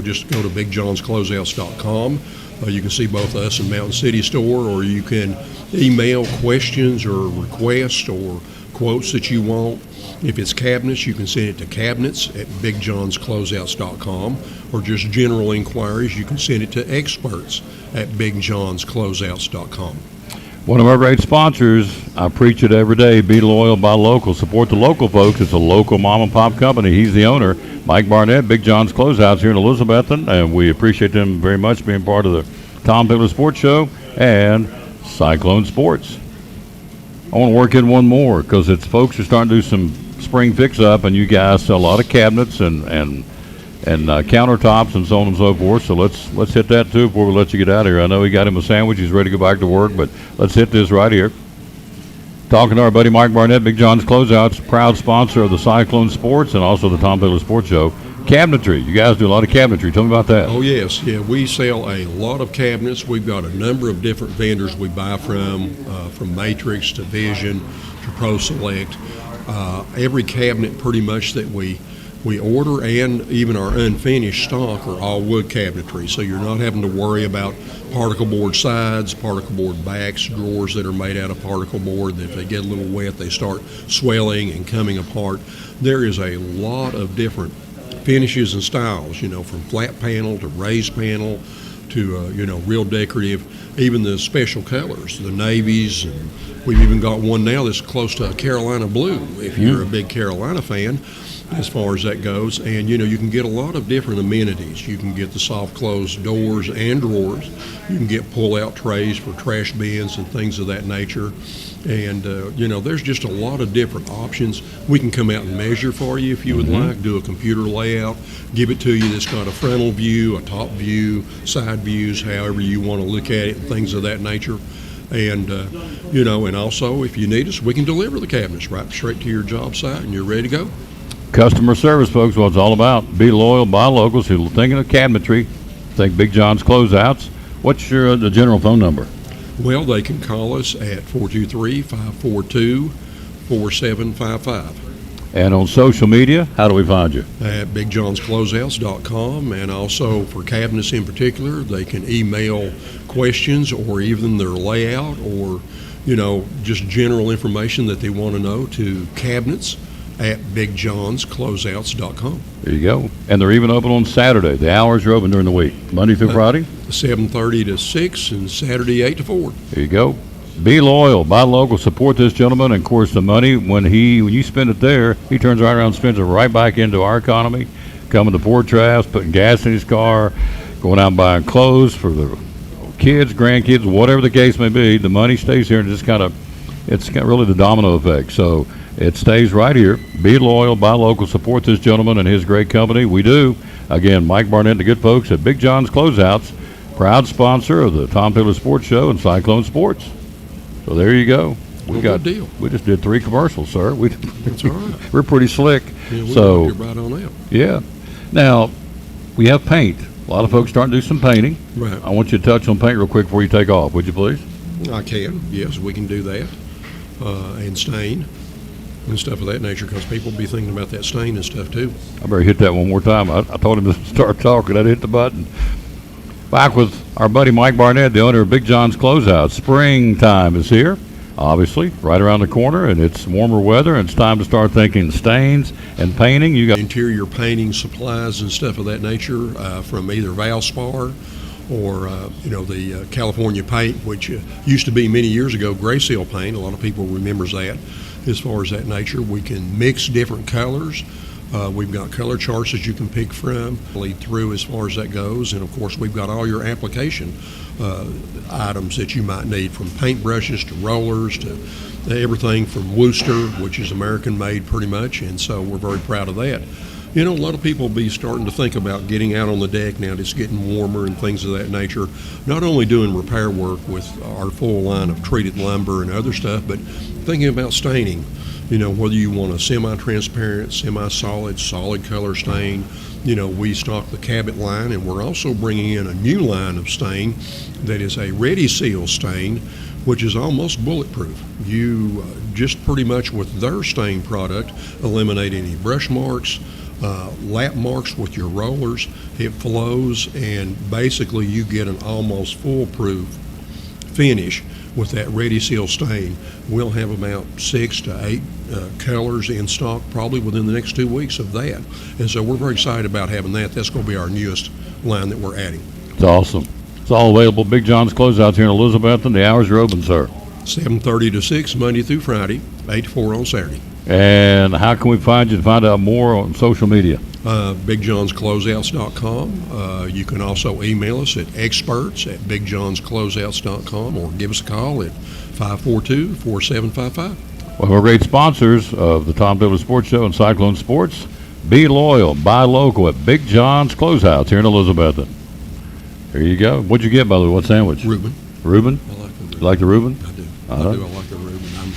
just go to BigJohnsCloseouts.com. You can see both us and Mountain City Store, or you can email questions or requests or quotes that you want. If it's cabinets, you can send it to cabinets@BigJohnsCloseouts.com, or just general inquiries, you can send it to experts@BigJohnsCloseouts.com. One of our great sponsors, I preach it every day, be loyal, buy local, support the local folks. It's a local mom and pop company. He's the owner, Mike Barnett, Big John's Closeouts here in Elizabethton, and we appreciate them very much being part of the Tom Bailey Sports Show and Cyclone Sports. I want to work in one more because it's folks are starting to do some spring fix-up, and you guys sell a lot of cabinets and countertops and so on and so forth. So let's hit that too before we let you get out of here. I know he got him a sandwich. He's ready to go back to work, but let's hit this right here. Talking to our buddy Mike Barnett, Big John's Closeouts, proud sponsor of the Cyclone Sports and also the Tom Bailey Sports Show. Cabinetry. You guys do a lot of cabinetry. Tell me about that. Oh, yes. Yeah, we sell a lot of cabinets. We've got a number of different vendors we buy from Matrix to Vision to Pro Select. Every cabinet pretty much that we order, and even our unfinished stock, are all wood cabinetry. So you're not having to worry about particle board sides, particle board backs, drawers that are made out of particle board that if they get a little wet, they start swelling and coming apart. There is a lot of different finishes and styles, from flat panel to raised panel to, real decorative, even the special colors, the navies, and we've even got one now that's close to a Carolina blue, if you're a big Carolina fan, as far as that goes. And, you can get a lot of different amenities. You can get the soft close doors and drawers. You can get pull-out trays for trash bins and things of that nature. And, there's just a lot of different options. We can come out and measure for you if you would like, do a computer layout, give it to you that's got a frontal view, a top view, side views, however you want to look at it, and things of that nature. And, and also if you need us, we can deliver the cabinets right straight to your job site and you're ready to go. Customer service, folks, what it's all about. Be loyal, buy locals. Who are thinking of cabinetry, think Big John's Closeouts. What's the general phone number? Well, they can call us at 423-542-4755. And on social media, how do we find you? At BigJohnsCloseouts.com, and also for cabinets in particular, they can email questions or even their layout or, just general information that they want to know to cabinets at BigJohnsCloseouts.com. There you go. And they're even open on Saturday. The hours are open during the week, Monday through Friday. 7:30 to 6 and Saturday 8 to 4. There you go. Be loyal, buy local, support this gentleman, and of course the money when you spend it there, he turns right around and spends it right back into our economy, coming to Port Traps, putting gas in his car, going out and buying clothes for the kids, grandkids, whatever the case may be. The money stays here and just it's got really the domino effect. So it stays right here. Be loyal, buy local, support this gentleman and his great company. We do. Again, Mike Barnett and the good folks at Big John's Closeouts, proud sponsor of the Tom Taylor Sports Show and Cyclone Sports. So there you go. Good deal. We just did 3 commercials, sir. That's all right. We're pretty slick. Yeah, so you're right on out. yeah. Now we have paint. A lot of folks starting to do some painting. Right. I want you to touch on paint real quick before you take off, would you please? I can. Yes, we can do that. And stain and stuff of that nature, because people be thinking about that stain and stuff too. I better hit that one more time. I told him to start talking. I hit the button. Back with our buddy Mike Barnett, the owner of Big John's Closeout. Springtime is here, obviously, right around the corner, and it's warmer weather, and it's time to start thinking stains and painting. You got Interior painting supplies and stuff of that nature from either Valspar or the California paint, which used to be many years ago Gray Seal paint. A lot of people remembers that. As far as that nature, we can mix different colors. We've got color charts that you can pick from, lead through as far as that goes, and of course we've got all your application items that you might need, from paintbrushes to rollers to everything from Worcester, which is American made pretty much, and so we're very proud of that. A lot of people be starting to think about getting out on the deck now. It's getting warmer and things of that nature. Not only doing repair work with our full line of treated lumber and other stuff, but thinking about staining. Whether you want a semi-transparent, semi-solid, solid color stain. We stock the Cabot line, and we're also bringing in a new line of stain that is a Ready Seal stain, which is almost bulletproof. You just pretty much with their stain product eliminate any brush marks, lap marks with your rollers. It flows, and basically you get an almost foolproof finish with that Ready Seal stain. We'll have about 6 to 8 colors in stock probably within the next 2 weeks of that. And so we're very excited about having that. That's going to be our newest line that we're adding. It's awesome. It's all available. Big John's Closeouts here in Elizabethton. The hours are open, sir. 7:30 to 6 Monday through Friday, 8 to 4 on Saturday. And how can we find you to find out more on social media? BigJohnsCloseouts.com. You can also email us at experts@BigJohnsCloseouts.com or give us a call at 542-4755. Well, we're great sponsors of the Tom Taylor Sports Show and Cyclone Sports. Be loyal, buy local at Big John's Closeouts here in Elizabethton. There you go. What'd you get, by the way? What sandwich? Reuben. Reuben? I like the Reuben. You like the Reuben? I do. Uh-huh. I like the Reuben. I'm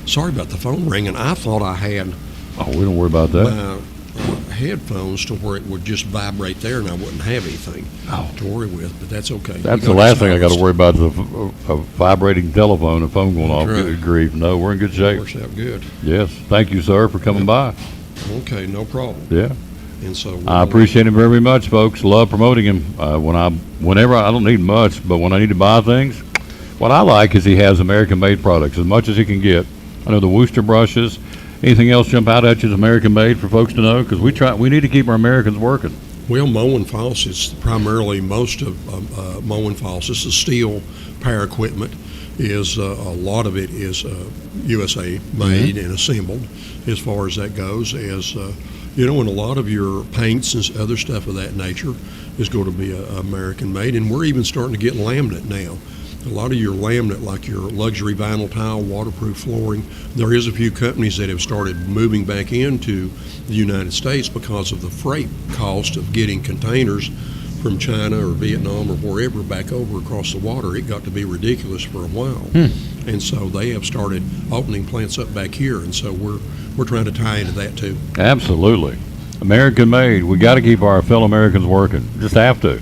sorry about the phone ringing. I thought I had Oh, we don't worry about that. my headphones to where it would just vibrate there and I wouldn't have anything to worry with, but that's okay. That's the last thing I got to worry about is a vibrating telephone, a phone going off. That's right. Good grief. No, we're in good shape. Works out good. Yes. Thank you, sir, for coming by. Okay, no problem. Yeah. And so I appreciate him very much, folks. Love promoting him. Whenever I don't need much, but when I need to buy things, what I like is he has American-made products as much as he can get. I know the Worcester brushes. Anything else jump out at you is American-made for folks to know? Because we need to keep our Americans working. Well, Moen Faucets, primarily most of Moen Faucets, the steel power equipment, is a lot of it is USA made and assembled as far as that goes. As and a lot of your paints and other stuff of that nature is going to be American made, and we're even starting to get laminate now. A lot of your laminate, like your luxury vinyl tile, waterproof flooring, there is a few companies that have started moving back into the United States because of the freight cost of getting containers from China or Vietnam or wherever back over across the water. It got to be ridiculous for a while. And so they have started opening plants up back here, and so we're trying to tie into that too. Absolutely. American-made. We got to keep our fellow Americans working. Just have to.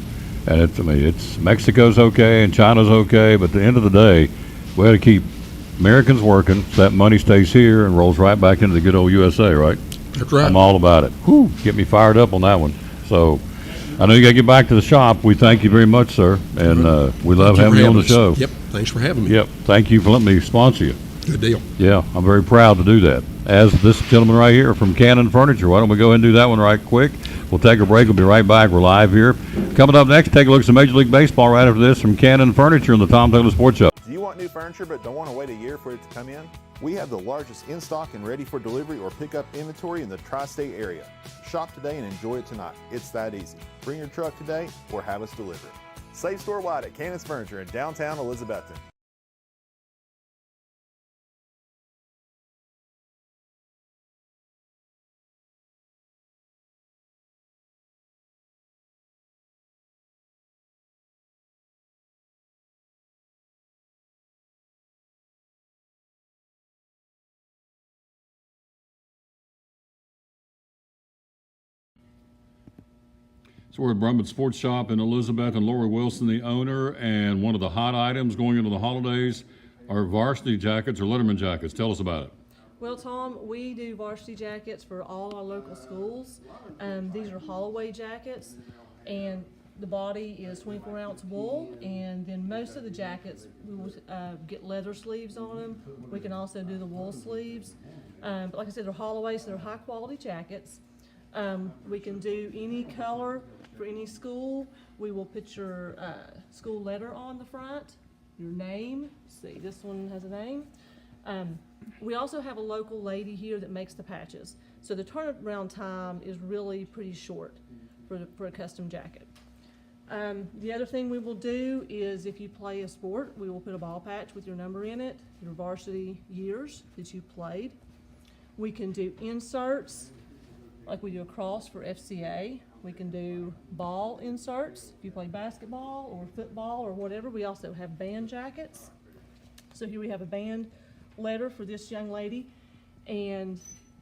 And it's Mexico's okay and China's okay, but at the end of the day, we got to keep Americans working so that money stays here and rolls right back into the good old USA, right? That's right. I'm all about it. Whew, get me fired up on that one. So I know you got to get back to the shop. We thank you very much, sir, and we love Thank having you on the us. show. Yep. Thanks for having me. Yep. Thank you for letting me sponsor you. Good deal. Yeah, I'm very proud to do that. As this gentleman right here from Cannon Furniture. Why don't we go ahead and do that one right quick? We'll take a break. We'll be right back. We're live here. Coming up next, take a look at some Major League Baseball right after this from Cannon Furniture in the Tom Taylor Sports Show. Do you want new furniture but don't want to wait a year for it to come in? We have the largest in-stock and ready for delivery or pickup inventory in the tri-state area. Shop today and enjoy it tonight. It's that easy. Bring your truck today or have us deliver it. Save store-wide at Cannon's Furniture in downtown Elizabethton. So we're at Brummett Sports Shop in Elizabeth, and Lori Wilson, the owner, and one of the hot items going into the holidays are varsity jackets or Letterman jackets. Tell us about it. Well, Tom, we do varsity jackets for all our local schools. These are Holloway jackets, and the body is 24-ounce wool, and then most of the jackets we will get leather sleeves on them. We can also do the wool sleeves. But like I said, they're Holloway, so they're high-quality jackets. We can do any color for any school. We will put your school letter on the front, your name. See, this one has a name. We also have a local lady here that makes the patches. So the turnaround time is really pretty short for a custom jacket. The other thing we will do is if you play a sport, we will put a ball patch with your number in it, your varsity years that you played. We can do inserts, like we do a cross for FCA. We can do ball inserts if you play basketball or football or whatever. We also have band jackets. So here we have a band letter for this young lady. And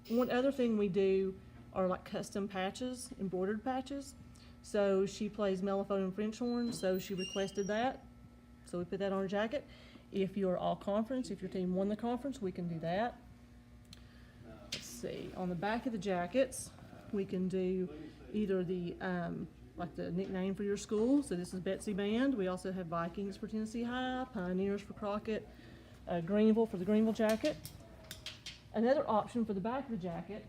one other thing we do are like custom patches, embroidered patches. So she plays mellophone and French horn, so she requested that. So we put that on her jacket. If you're all conference, if your team won the conference, we can do that. Let's see, on the back of the jackets, we can do either the, like the nickname for your school. So this is Betsy Band. We also have Vikings for Tennessee High, Pioneers for Crockett, Greenville for the Greenville jacket. Another option for the back of the jacket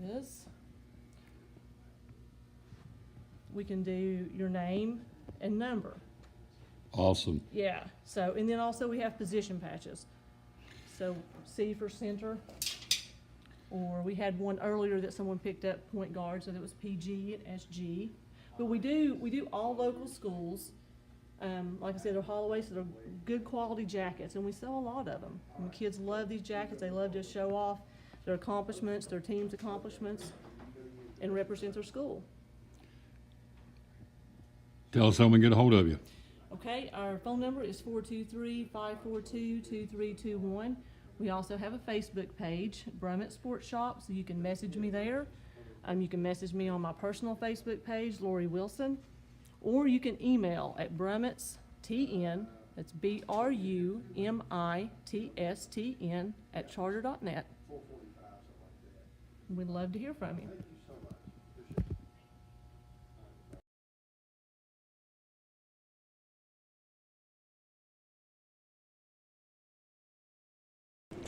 is we can do your name and number. Awesome. Yeah, so, and then also we have position patches. So C for center, or we had one earlier that someone picked up, point guard, so that was PG and SG. But we do all local schools. Like I said, they're Holloway, so they're good quality jackets, and we sell a lot of them. And the kids love these jackets. They love to show off their accomplishments, their team's accomplishments, and represent their school. Tell us how we can get a hold of you. Okay, our phone number is 423-542-2321. We also have a Facebook page, Brummett Sports Shop, so you can message me there. You can message me on my personal Facebook page, Lori Wilson, or you can email at brummitstn, that's BRUMITSTN @charter.net. We'd love to hear from you.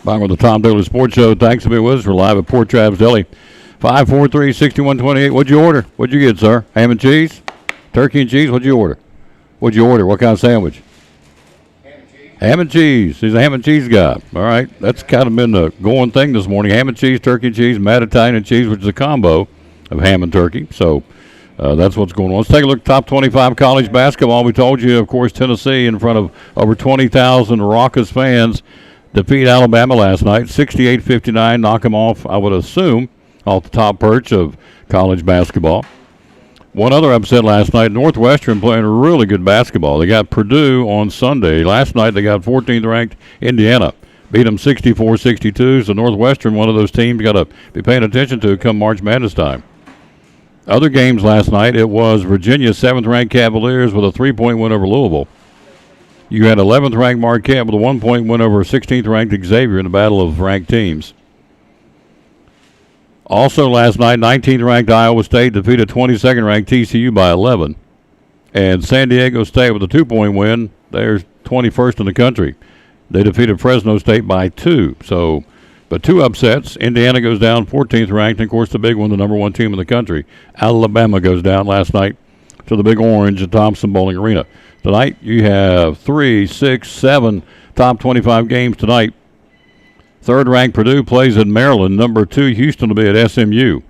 Back with the Tom Taylor Sports Show. Thanks for being with us. We're live at Port Travis Deli. 543-6128. What'd you order? What'd you get, sir? Ham and cheese? Turkey and cheese? What'd you order? What'd you order? What kind of sandwich? Ham and cheese. Ham and cheese. He's a ham and cheese guy. All right. That's kind of been the going thing this morning. Ham and cheese, turkey and cheese, Mad Italian and cheese, which is a combo of ham and turkey. So that's what's going on. Let's take a look at top 25 college basketball. We told you, of course, Tennessee in front of over 20,000 raucous fans defeat Alabama last night, 68-59, knock them off, I would assume, off the top perch of college basketball. One other upset last night, Northwestern playing really good basketball. They got Purdue on Sunday. Last night they got 14th ranked Indiana. Beat them 64-62. So Northwestern, one of those teams you got to be paying attention to come March Madness time. Other games last night, it was Virginia 7th ranked Cavaliers with a 3-point win over Louisville. You had 11th ranked Marquette with a 1-point win over 16th ranked Xavier in the battle of ranked teams. Also last night, 19th ranked Iowa State defeated 22nd ranked TCU by 11. And San Diego State with a 2-point win. They're 21st in the country. They defeated Fresno State by 2. So, but 2 upsets. Indiana goes down 14th ranked. And of course, the big one, the number 1 team in the country. Alabama goes down last night to the Big Orange at Thompson Bowling Arena. Tonight, you have 3, 6, 7 top 25 games tonight. 3rd ranked Purdue plays at Maryland. Number 2 Houston will be at SMU.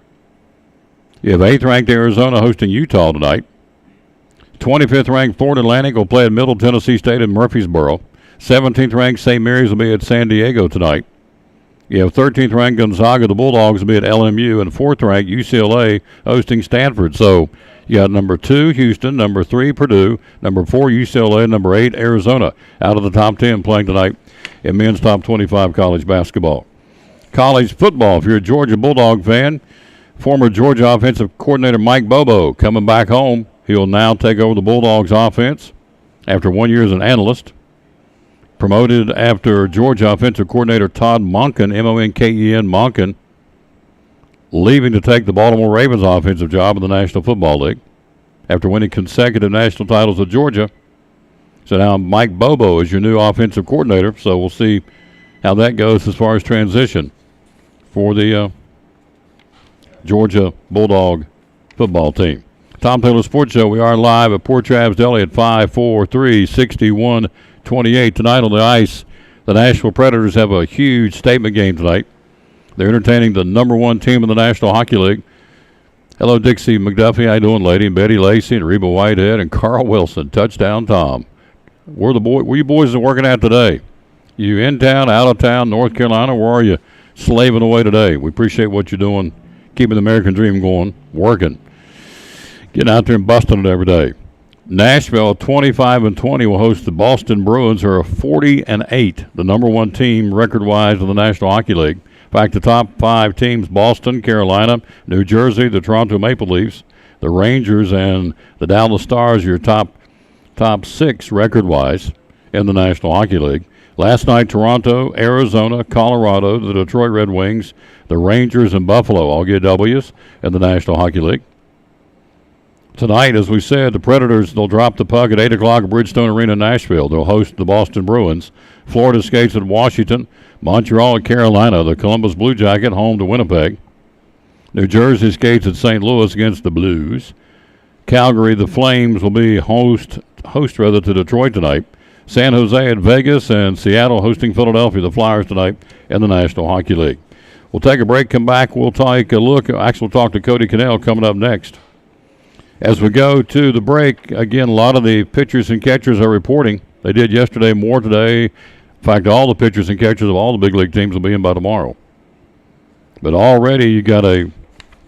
You have 8th ranked Arizona hosting Utah tonight. 25th ranked Florida Atlantic will play at Middle Tennessee State in Murfreesboro. 17th ranked St. Mary's will be at San Diego tonight. You have 13th ranked Gonzaga, the Bulldogs will be at LMU, and 4th ranked UCLA hosting Stanford. So you got number 2 Houston, number 3 Purdue, number 4 UCLA, number 8 Arizona out of the top 10 playing tonight in men's top 25 college basketball. College football, if you're a Georgia Bulldog fan, former Georgia offensive coordinator Mike Bobo coming back home. He'll now take over the Bulldogs offense after 1 year as an analyst. Promoted after Georgia offensive coordinator Todd Monken, M-O-N-K-E-N, Monken, leaving to take the Baltimore Ravens offensive job in the National Football League after winning consecutive national titles at Georgia. So now Mike Bobo is your new offensive coordinator, so we'll see how that goes as far as transition for the Georgia Bulldog football team. Tom Taylor Sports Show. We are live at Port Travis Deli at 543-6128. Tonight on the ice, the Nashville Predators have a huge statement game tonight. They're entertaining the number 1 team in the National Hockey League. Hello, Dixie McDuffie. How you doing, lady? And Betty Lacey and Reba Whitehead and Carl Wilson. Touchdown, Tom. Where you boys are working at today? You in town, out of town, North Carolina? Where are you slaving away today? We appreciate what you're doing, keeping the American dream going, working. Getting out there and busting it every day. Nashville, 25-20, will host the Boston Bruins, who are 40-8, the number 1 team record-wise in the National Hockey League. In fact, the top 5 teams, Boston, Carolina, New Jersey, the Toronto Maple Leafs, the Rangers, and the Dallas Stars, are your top 6 record-wise in the National Hockey League. Last night, Toronto, Arizona, Colorado, the Detroit Red Wings, the Rangers, and Buffalo all get W's in the National Hockey League. Tonight, as we said, the Predators, they'll drop the puck at 8 o'clock at Bridgestone Arena in Nashville. They'll host the Boston Bruins. Florida skates at Washington. Montreal at Carolina. The Columbus Blue Jacket home to Winnipeg. New Jersey skates at St. Louis against the Blues. Calgary, the Flames will be host to Detroit tonight. San Jose at Vegas, and Seattle hosting Philadelphia, the Flyers tonight in the National Hockey League. We'll take a break, come back, we'll take a look. Actually, we'll talk to Cody Cannell coming up next. As we go to the break, again, a lot of the pitchers and catchers are reporting. They did yesterday, more today. In fact, all the pitchers and catchers of all the big league teams will be in by tomorrow. But already you got a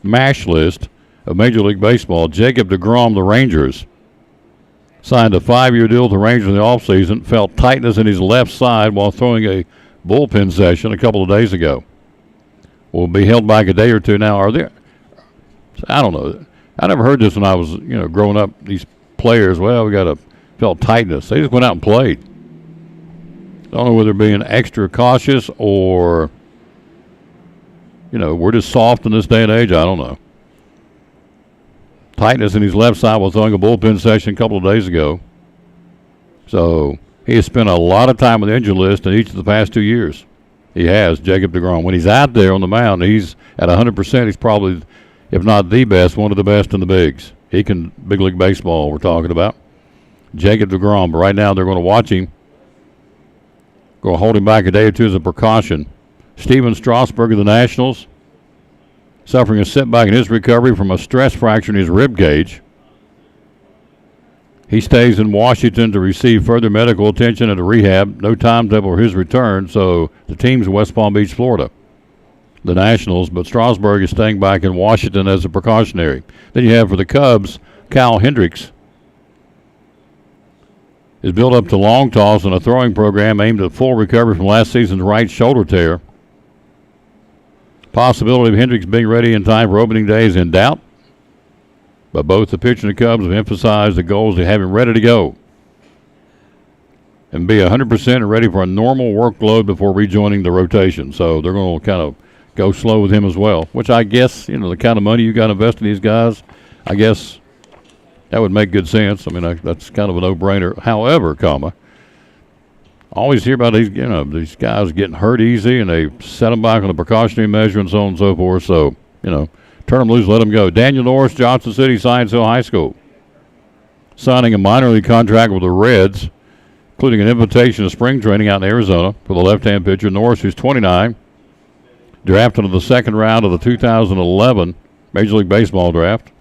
MASH list of Major League Baseball. Jacob deGrom, the Rangers, signed a 5-year deal with the Rangers in the offseason, felt tightness in his left side while throwing a bullpen session a couple of days ago. Will be held back a day or two now. Are there? I don't know. I never heard this when I was, growing up. These players, we felt tightness. They just went out and played. Don't know whether being extra cautious or, we're just soft in this day and age. I don't know. Tightness in his left side while throwing a bullpen session a couple of days ago. So he has spent a lot of time on the injury list in each of the past 2 years. He has, Jacob deGrom. When he's out there on the mound, he's at 100%. He's probably, if not the best, one of the best in the bigs. He can, big league baseball we're talking about. Jacob deGrom. But right now they're going to watch him. Going to hold him back a day or two as a precaution. Steven Strasburg of the Nationals, suffering a setback in his recovery from a stress fracture in his rib cage. He stays in Washington to receive further medical attention and a rehab. No timetable for his return, so the team's in West Palm Beach, Florida, the Nationals, but Strasburg is staying back in Washington as a precautionary. Then you have for the Cubs, Kyle Hendricks is built up to long toss in a throwing program aimed at full recovery from last season's right shoulder tear. Possibility of Hendricks being ready in time for opening day is in doubt, but both the pitcher and the Cubs have emphasized the goals to have him ready to go and be 100% and ready for a normal workload before rejoining the rotation. So they're going to kind go slow with him as well, which I guess, the kind of money you got to invest in these guys, I guess that would make good sense. I mean, that's kind of a no-brainer. However, I always hear about these guys getting hurt easy, and they set them back on a precautionary measure and so on and so forth. So, turn them loose, let them go. Daniel Norris, Johnson City, Science Hill High School, signing a minor league contract with the Reds, including an invitation to spring training out in Arizona for the left-hand pitcher. Norris, who's 29, drafted in the second round of the 2011 Major League Baseball draft.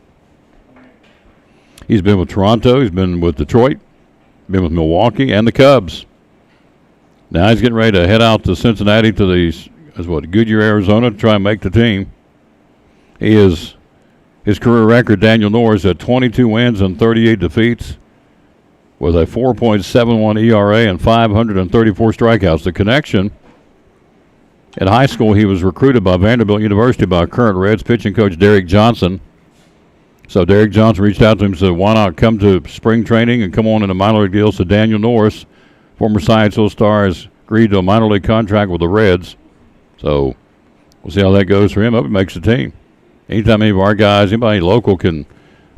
He's been with Toronto, he's been with Detroit, been with Milwaukee, and the Cubs. Now he's getting ready to head out to Cincinnati to Goodyear, Arizona, to try and make the team. His career record, Daniel Norris, at 22 wins and 38 defeats, with a 4.71 ERA and 534 strikeouts. The connection: at high school, he was recruited by Vanderbilt University by current Reds pitching coach Derek Johnson. So Derek Johnson reached out to him and said, why not come to spring training and come on in a minor league deal? So Daniel Norris, former Science Hill Star, has agreed to a minor league contract with the Reds. So we'll see how that goes for him. Hope he makes the team. Anytime any of our guys, anybody local can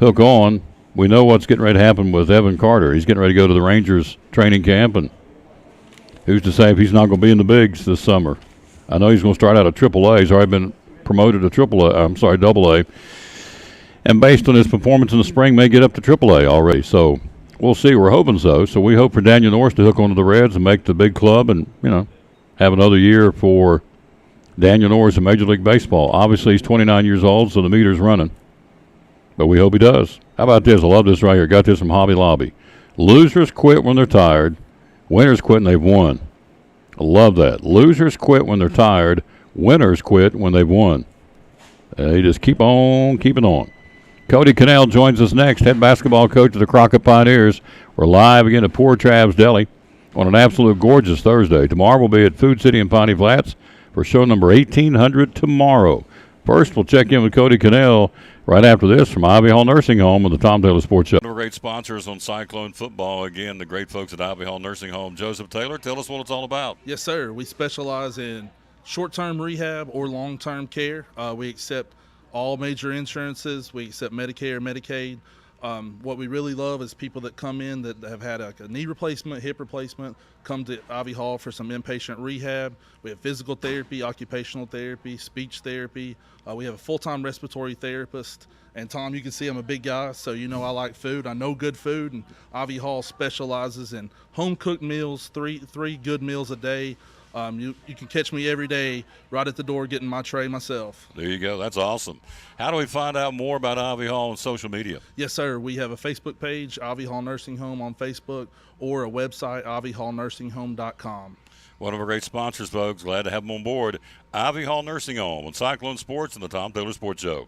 hook on, we know what's getting ready to happen with Evan Carter. He's getting ready to go to the Rangers training camp, and who's to say if he's not going to be in the bigs this summer? I know he's going to start out at AAA. He's already been promoted to AA. And based on his performance in the spring, may get up to AAA already. So we'll see. We're hoping so. So we hope for Daniel Norris to hook onto the Reds and make the big club and, have another year for Daniel Norris in Major League Baseball. Obviously, he's 29 years old, so the meter's running. But we hope he does. How about this? I love this right here. Got this from Hobby Lobby. Losers quit when they're tired. Winners quit when they've won. I love that. Losers quit when they're tired. Winners quit when they've won. They just keep on keeping on. Cody Cannell joins us next, head basketball coach of the Crockett Pioneers. We're live again at Poor Trav's Deli on an absolute gorgeous Thursday. Tomorrow we'll be at Food City in Piney Flats for show number 1800 tomorrow. First, we'll check in with Cody Cannell right after this from Ivy Hall Nursing Home on the Tom Taylor Sports Show. One of our great sponsors on Cyclone Football, again, the great folks at Ivy Hall Nursing Home. Joseph Taylor, tell us what it's all about. Yes, sir. We specialize in short-term rehab or long-term care. We accept all major insurances. We accept Medicare, Medicaid. What we really love is people that come in that have had a knee replacement, hip replacement, come to Ivy Hall for some inpatient rehab. We have physical therapy, occupational therapy, speech therapy. We have a full-time respiratory therapist. And Tom, you can see I'm a big guy, so I like food. I know good food, and Ivy Hall specializes in home-cooked meals, three good meals a day. You can catch me every day right at the door getting my tray myself. There you go. That's awesome. How do we find out more about Ivy Hall on social media? Yes, sir. We have a Facebook page, Ivy Hall Nursing Home on Facebook, or a website, ivyhallnursinghome.com. One of our great sponsors, folks. Glad to have them on board. Ivy Hall Nursing Home on Cyclone Sports and the Tom Taylor Sports Show.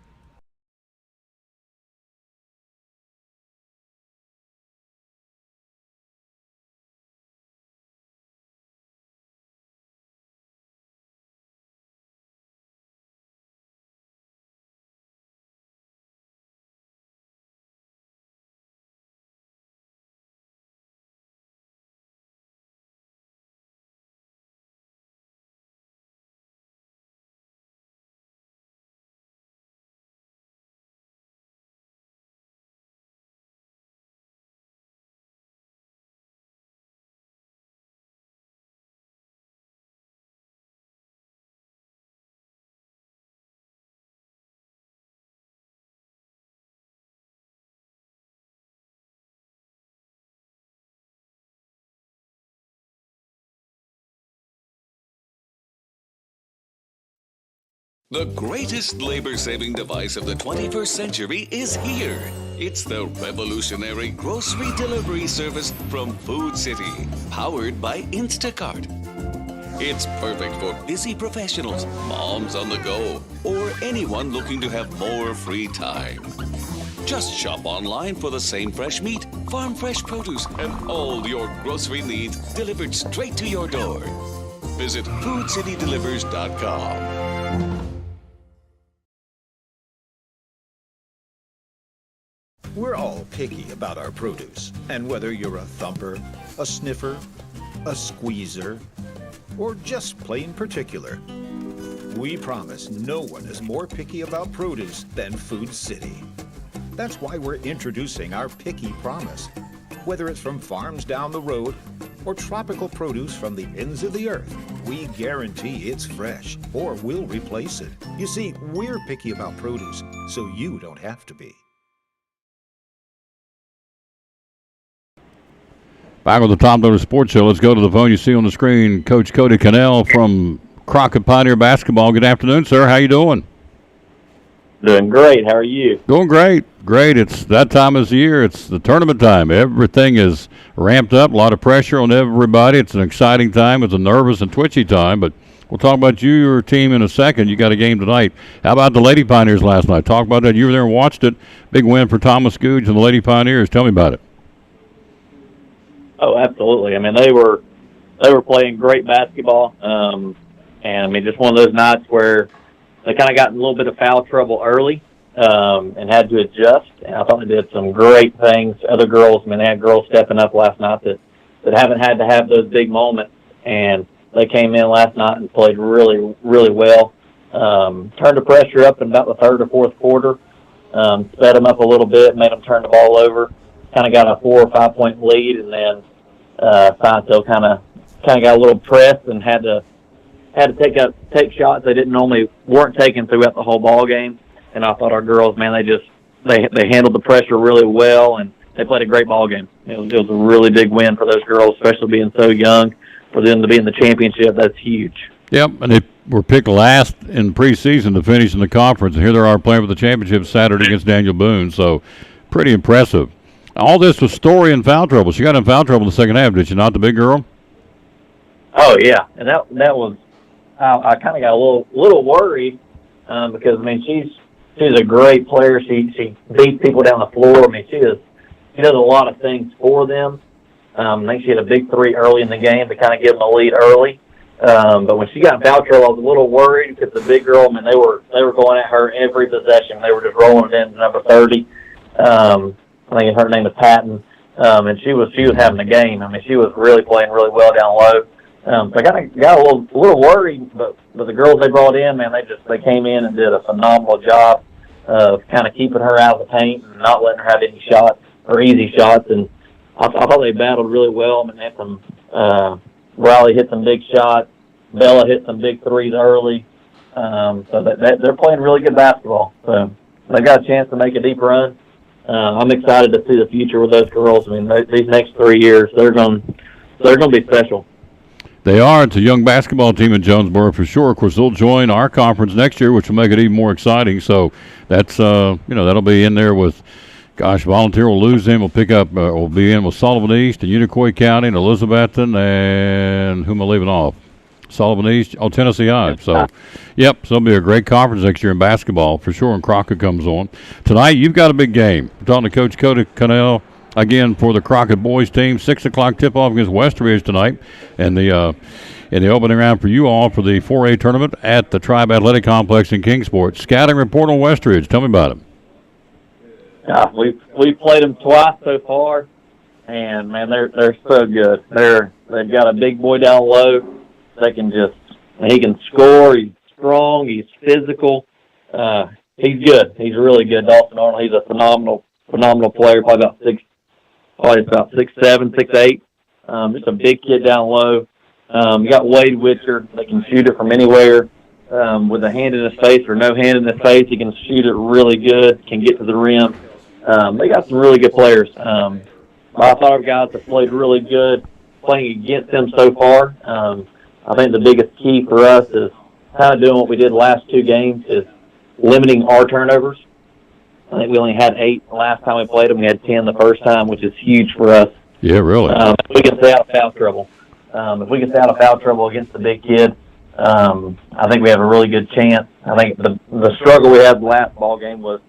The greatest labor-saving device of the 21st century is here. It's the revolutionary grocery delivery service from Food City, powered by Instacart. It's perfect for busy professionals, moms on the go, or anyone looking to have more free time. Just shop online for the same fresh meat, farm fresh produce, and all your grocery needs delivered straight to your door. Visit FoodCityDelivers.com. We're all picky about our produce, and whether you're a thumper, a sniffer, a squeezer, or just plain particular, We promise no one is more picky about produce than Food City. That's why we're introducing our Picky Promise. Whether it's from farms down the road or tropical produce from the ends of the earth, we guarantee it's fresh or we'll replace it. You see, we're picky about produce, so you don't have to be. Back with the Tom Doner Sports Show. Let's go to the phone. You see on the screen Coach Cody Cannell from Crockett Pioneer Basketball. Good afternoon, sir. How you doing? Doing great. How are you? Doing great. Great. It's that time of the year. It's the tournament time. Everything is ramped up. A lot of pressure on everybody. It's an exciting time. It's a nervous and twitchy time. But we'll talk about you, your team, in a second. You got a game tonight. How about the Lady Pioneers last night? Talk about that. You were there and watched it. Big win for Thomas Googe and the Lady Pioneers. Tell me about it. Oh, absolutely. I mean, they were playing great basketball. And I mean, just one of those nights where they kind of got in a little bit of foul trouble early and had to adjust. And I thought they did some great things. Other girls, I mean, they had girls stepping up last night that haven't had to have those big moments. And they came in last night and played really, really well. Turned the pressure up in about the third or fourth quarter. Sped them up a little bit, made them turn the ball over. Kind of got a 4 or 5 point lead, and then Fayetteville kind of got a little pressed and had to take shots they weren't taking throughout the whole ball game. And I thought our girls, man, they handled the pressure really well, and they played a great ball game. It was a really big win for those girls, especially being so young. For them to be in the championship, that's huge. Yep, and they were picked last in preseason to finish in the conference, and here they are playing for the championship Saturday against Daniel Boone. So pretty impressive. All this was Story in foul trouble. She got in foul trouble in the second half, did she not, the big girl? Oh yeah, and that was I kind of got a little worried because I mean she's a great player. She beats people down the floor. I mean she does a lot of things for them. I think she had a big three early in the game to kind of give them a lead early. But when she got in foul trouble, I was a little worried because the big girl, I mean, they were going at her every possession. They were just rolling it into number 30. I think her name was Patton, and she was having a game. I mean, she was really playing really well down low. So I got a little worried, but the girls they brought in, man, they came in and did a phenomenal job of kind of keeping her out of the paint and not letting her have any shots or easy shots. And I thought they battled really well. I mean, they had some Riley hit some big shots, Bella hit some big threes early. So they're playing really good basketball. So they got a chance to make a deep run. I'm excited to see the future with those girls. I mean, these next 3 years, they're going to be special. They are. It's a young basketball team in Jonesboro for sure. Of course, they'll join our conference next year, which will make it even more exciting. So that's that'll be in there with. Gosh, Volunteer will lose them. We'll pick up. We'll be in with Sullivan East and Unicoi County and Elizabethton, and who am I leaving off? Sullivan East. Oh, Tennessee High. So, yep. So it'll be a great conference next year in basketball for sure. And Crockett comes on tonight. You've got a big game. We're talking to Coach Cody Cannell again for the Crockett boys team. 6:00 tip-off against Westridge tonight, and the in the opening round for you all for the 4A tournament at the Tribe Athletic Complex in Kingsport. Scouting report on Westridge. Tell me about it. We've played them twice so far, and man, they're so good. They've got a big boy down low. He can score. He's strong. He's physical. He's good. He's really good. Dawson Arnold. He's a phenomenal player. Probably about 6'7", 6'8". Just a big kid down low. You got Wade Witcher. They can shoot it from anywhere. With a hand in his face or no hand in his face, he can shoot it really good. Can get to the rim. They got some really good players. I thought our guys have played really good playing against them so far. I think the biggest key for us is kind of doing what we did the last 2 games is limiting our turnovers. I think we only had 8 the last time we played them. We had 10 the first time, which is huge for us. Yeah, really. If we can stay out of foul trouble. If we can stay out of foul trouble against the big kid, I think we have a really good chance. I think the struggle we had the last ball game was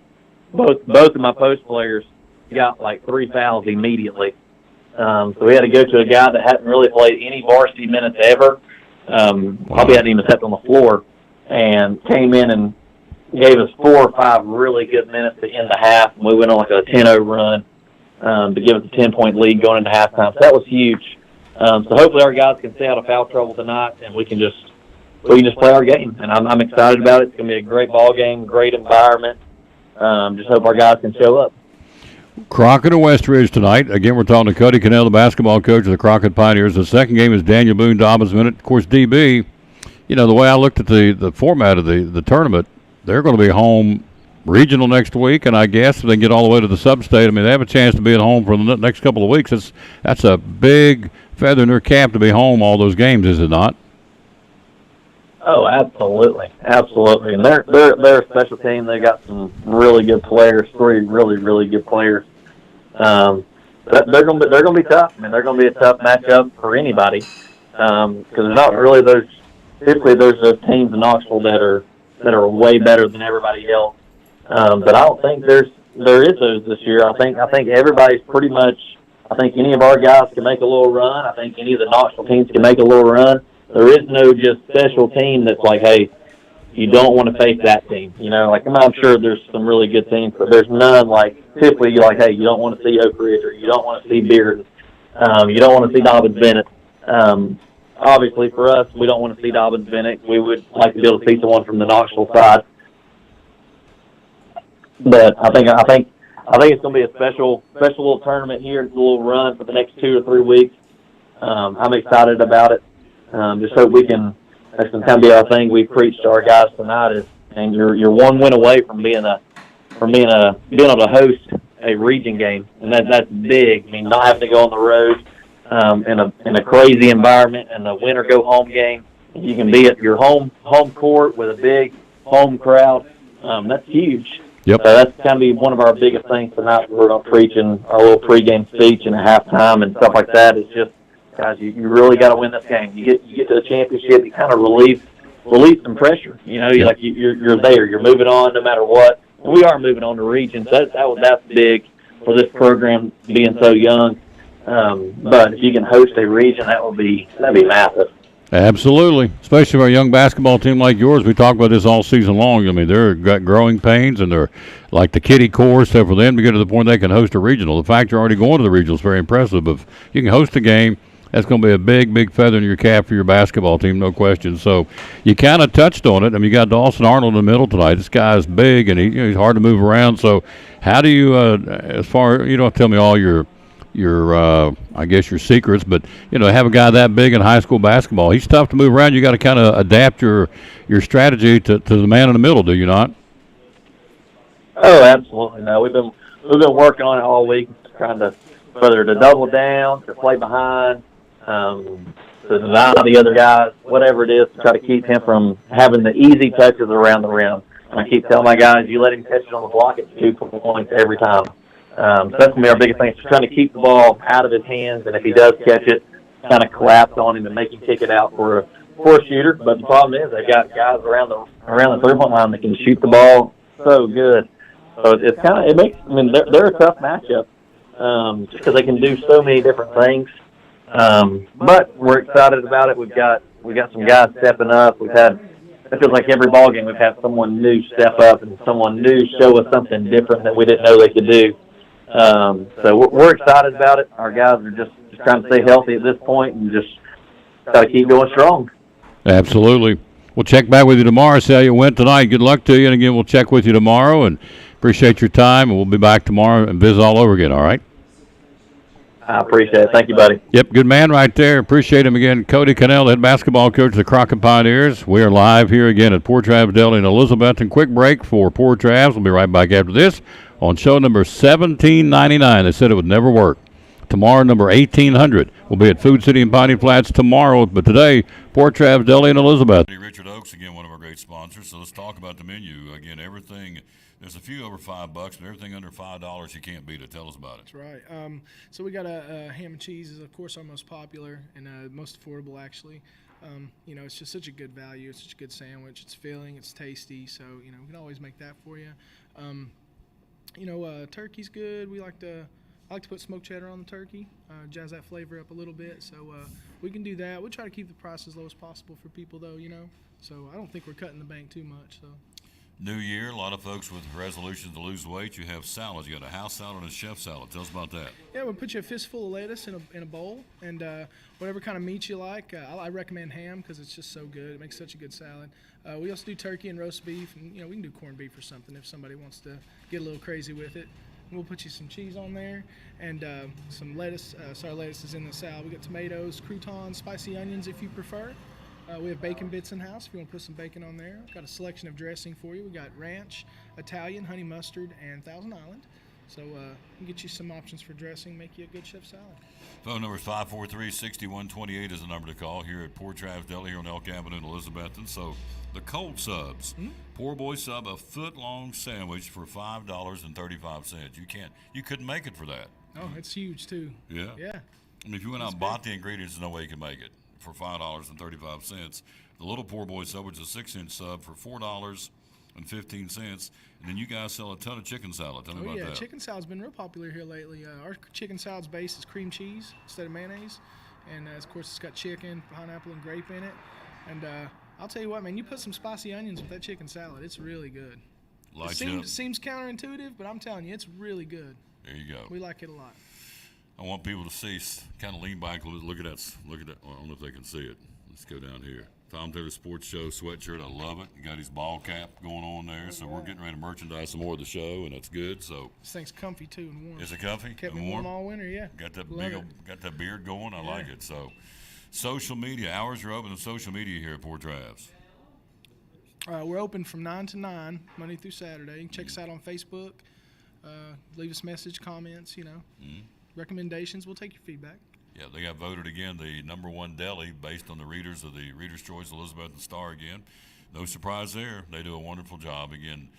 both of my post players got like 3 fouls immediately. So we had to go to a guy that hadn't really played any varsity minutes ever. Probably hadn't even stepped on the floor, and came in and gave us 4 or 5 really good minutes to end the half. And we went on like a 10-0 run to give us a 10-point lead going into halftime. So that was huge. So hopefully our guys can stay out of foul trouble tonight, and we can just we can just play our game. And I'm excited about it. It's going to be a great ball game, great environment. Just hope our guys can show up. Crockett and Westridge tonight. Again, we're talking to Cody Cannell, the basketball coach of the Crockett Pioneers. The second game is Daniel Boone, Dobbins Minute. Of course, DB, you know, the way I looked at the format of the tournament, they're going to be home regional next week, and I guess if they get all the way to the sub-state, I mean, they have a chance to be at home for the next couple of weeks. That's a big feather in their cap to be home all those games, is it not? Oh, absolutely, absolutely. And they're a special team. They got some really good players, 3 really, really good players. They're gonna be tough. I mean, they're gonna be a tough matchup for anybody because there's not really those. Typically, there's those teams in Knoxville that are way better than everybody else. But I don't think there is those this year. I think everybody's pretty much. I think any of our guys can make a little run. I think any of the Knoxville teams can make a little run. There is no just special team that's like, hey, you don't want to face that team. You know, like I'm sure there's some really good teams, but there's none like typically you're like, hey, you don't want to see Oak Ridge or you don't want to see Beard. You don't want to see Dobbins Bennett. Obviously for us, we don't want to see Dobbins Bennett. We would like to be able to see someone from the Knoxville side. But I think it's going to be a special little tournament here. It's a little run for the next 2 or 3 weeks. I'm excited about it. Just hope we can. That's going to kind of be our thing. We preach to our guys tonight and you're one win away from being able to host a region game, and that's big. I mean, not having to go on the road in a crazy environment and a win or go home game. You can be at your home court with a big home crowd. That's huge. Yep. So that's kind of be one of our biggest things tonight. We're going to preach in our little pregame speech and a halftime and stuff like that. It's just, guys, you really got to win this game. You get to the championship, you kind of relieve some pressure. You know, you're there. You're moving on no matter what. And we are moving on to regions. That's big for this program being so young. But if you can host a region, that'd be massive. Absolutely, especially for a young basketball team like yours. We talk about this all season long. I mean, they're got growing pains, and they're like the kiddie core. So for them to get to the point they can host a regional, the fact you're already going to the regional is very impressive. If you can host a game, that's going to be a big, big feather in your cap for your basketball team, no question. So you kind of touched on it. I mean, you got Dawson Arnold in the middle tonight. This guy is big, and he's hard to move around. So how do you, as far, you don't have to tell me all your I guess your secrets, but have a guy that big in high school basketball. He's tough to move around. You got to kind of adapt your strategy to the man in the middle, do you not? Oh, absolutely. No, we've been working on it all week, trying to whether to double down, to play behind, to deny the other guys, whatever it is, to try to keep him from having the easy touches around the rim. And I keep telling my guys, you let him catch it on the block, it's 2 points every time. So that's going to be our biggest thing, just trying to keep the ball out of his hands, and if he does catch it, kind of collapse on him and make him kick it out for a shooter. But the problem is they got guys around the 3-point line that can shoot the ball so good. So it's kind of they're a tough matchup just because they can do so many different things. But we're excited about it. We've got some guys stepping up. It feels like every ball game we've had someone new step up and someone new show us something different that we didn't know they could do. So we're excited about it. Our guys are just trying to stay healthy at this point and just try to keep going strong. Absolutely. We'll check back with you tomorrow, see how you went tonight. Good luck to you. And again, we'll check with you tomorrow and appreciate your time. And we'll be back tomorrow and visit all over again, all right? I appreciate it. Thank you, buddy. Yep, good man right there. Appreciate him again. Cody Cannell, head basketball coach of the Crockett Pioneers. We are live here again at Port Travis Deli in Elizabethton. Quick break for Port Travis. We'll be right back after this on show number 1799. They said it would never work. Tomorrow, number 1800. We'll be at Food City and Piney Flats tomorrow. But today, Port Travis Deli in Elizabethton. Richard Oaks, again, one of our great sponsors. So let's talk about the menu. Again, everything. There's a few over $5, but everything under $5 you can't beat it. Tell us about it. That's right. So we got a ham and cheese is of course our most popular and most affordable actually. It's just such a good value. It's such a good sandwich. It's filling. It's tasty. So we can always make that for you. Turkey's good. I like to put smoked cheddar on the turkey, jazz that flavor up a little bit. So we can do that. We try to keep the price as low as possible for people though. So I don't think we're cutting the bank too much. So. New year, a lot of folks with resolutions to lose weight. You have salads. You got a house salad and a chef salad. Tell us about that. Yeah, we'll put you a fistful of lettuce in a bowl, and whatever kind of meat you like. I recommend ham because it's just so good. It makes such a good salad. We also do turkey and roast beef, and we can do corned beef or something if somebody wants to get a little crazy with it. And we'll put you some cheese on there and some lettuce. Lettuce is in the salad. We got tomatoes, croutons, spicy onions if you prefer. We have bacon bits in house if you want to put some bacon on there. We've got a selection of dressing for you. We got ranch, Italian, honey mustard, and Thousand Island. So we can get you some options for dressing, make you a good chef salad. Phone number is 543-6128 is the number to call here at Poor Travis Deli here on Elk Avenue in Elizabethton. So the cold subs, Poor Boy Sub, a foot-long sandwich for $5.35. You couldn't make it for that. Oh, it's huge too. Yeah. Yeah. I mean, if you went out and bought the ingredients, there's no way you can make it for $5.35. The little Poor Boy Sub, which is a 6-inch sub, for $4.15. And then you guys sell a ton of chicken salad. Tell me about that. Chicken salad's been real popular here lately. Our chicken salad's base is cream cheese instead of mayonnaise. And, of course, it's got chicken, pineapple, and grape in it. And I'll tell you what, man, you put some spicy onions with that chicken salad. It's really good. Seems counterintuitive, but I'm telling you, it's really good. There you go. We like it a lot. I want people to see, kind of lean back, look at that. Well, I don't know if they can see it. Let's go down here. Tom Taylor Sports Show sweatshirt. I love it. You got his ball cap going on there. So we're getting ready to merchandise some more of the show, and that's good. So this thing's comfy too and warm. Is it comfy? Kept me warm all winter. Yeah. Got that got that beard going. I like it. So social media hours are open on social media here at Poor Travis. We're open from 9 to 9 Monday through Saturday. You can check us out on Facebook. Leave us message, comments. Recommendations. We'll take your feedback. Yeah, they got voted again the #1 deli based on the readers of the Reader's Choice Elizabethton Star again. No surprise there. They do a wonderful job. Again,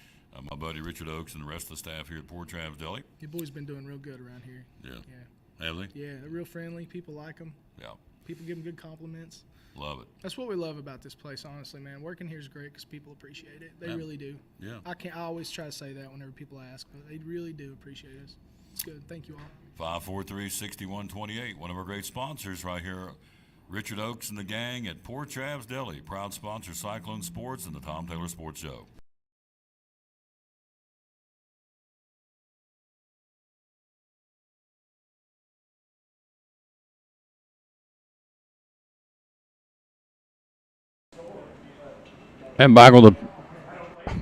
my buddy Richard Oakes and the rest of the staff here at Poor Travis Deli. Your boys been doing real good around here. Yeah. Have they? Yeah, they're real friendly. People like them. Yeah. People give them good compliments. Love it. That's what we love about this place, honestly, man. Working here is great because people appreciate it. They really do. Yeah. I always try to say that whenever people ask, but they really do appreciate us. It's good. Thank you all. 543-6128. One of our great sponsors right here, Richard Oakes and the gang at Poor Travis Deli. Proud sponsor, Cyclone Sports and the Tom Taylor Sports Show. And back on the,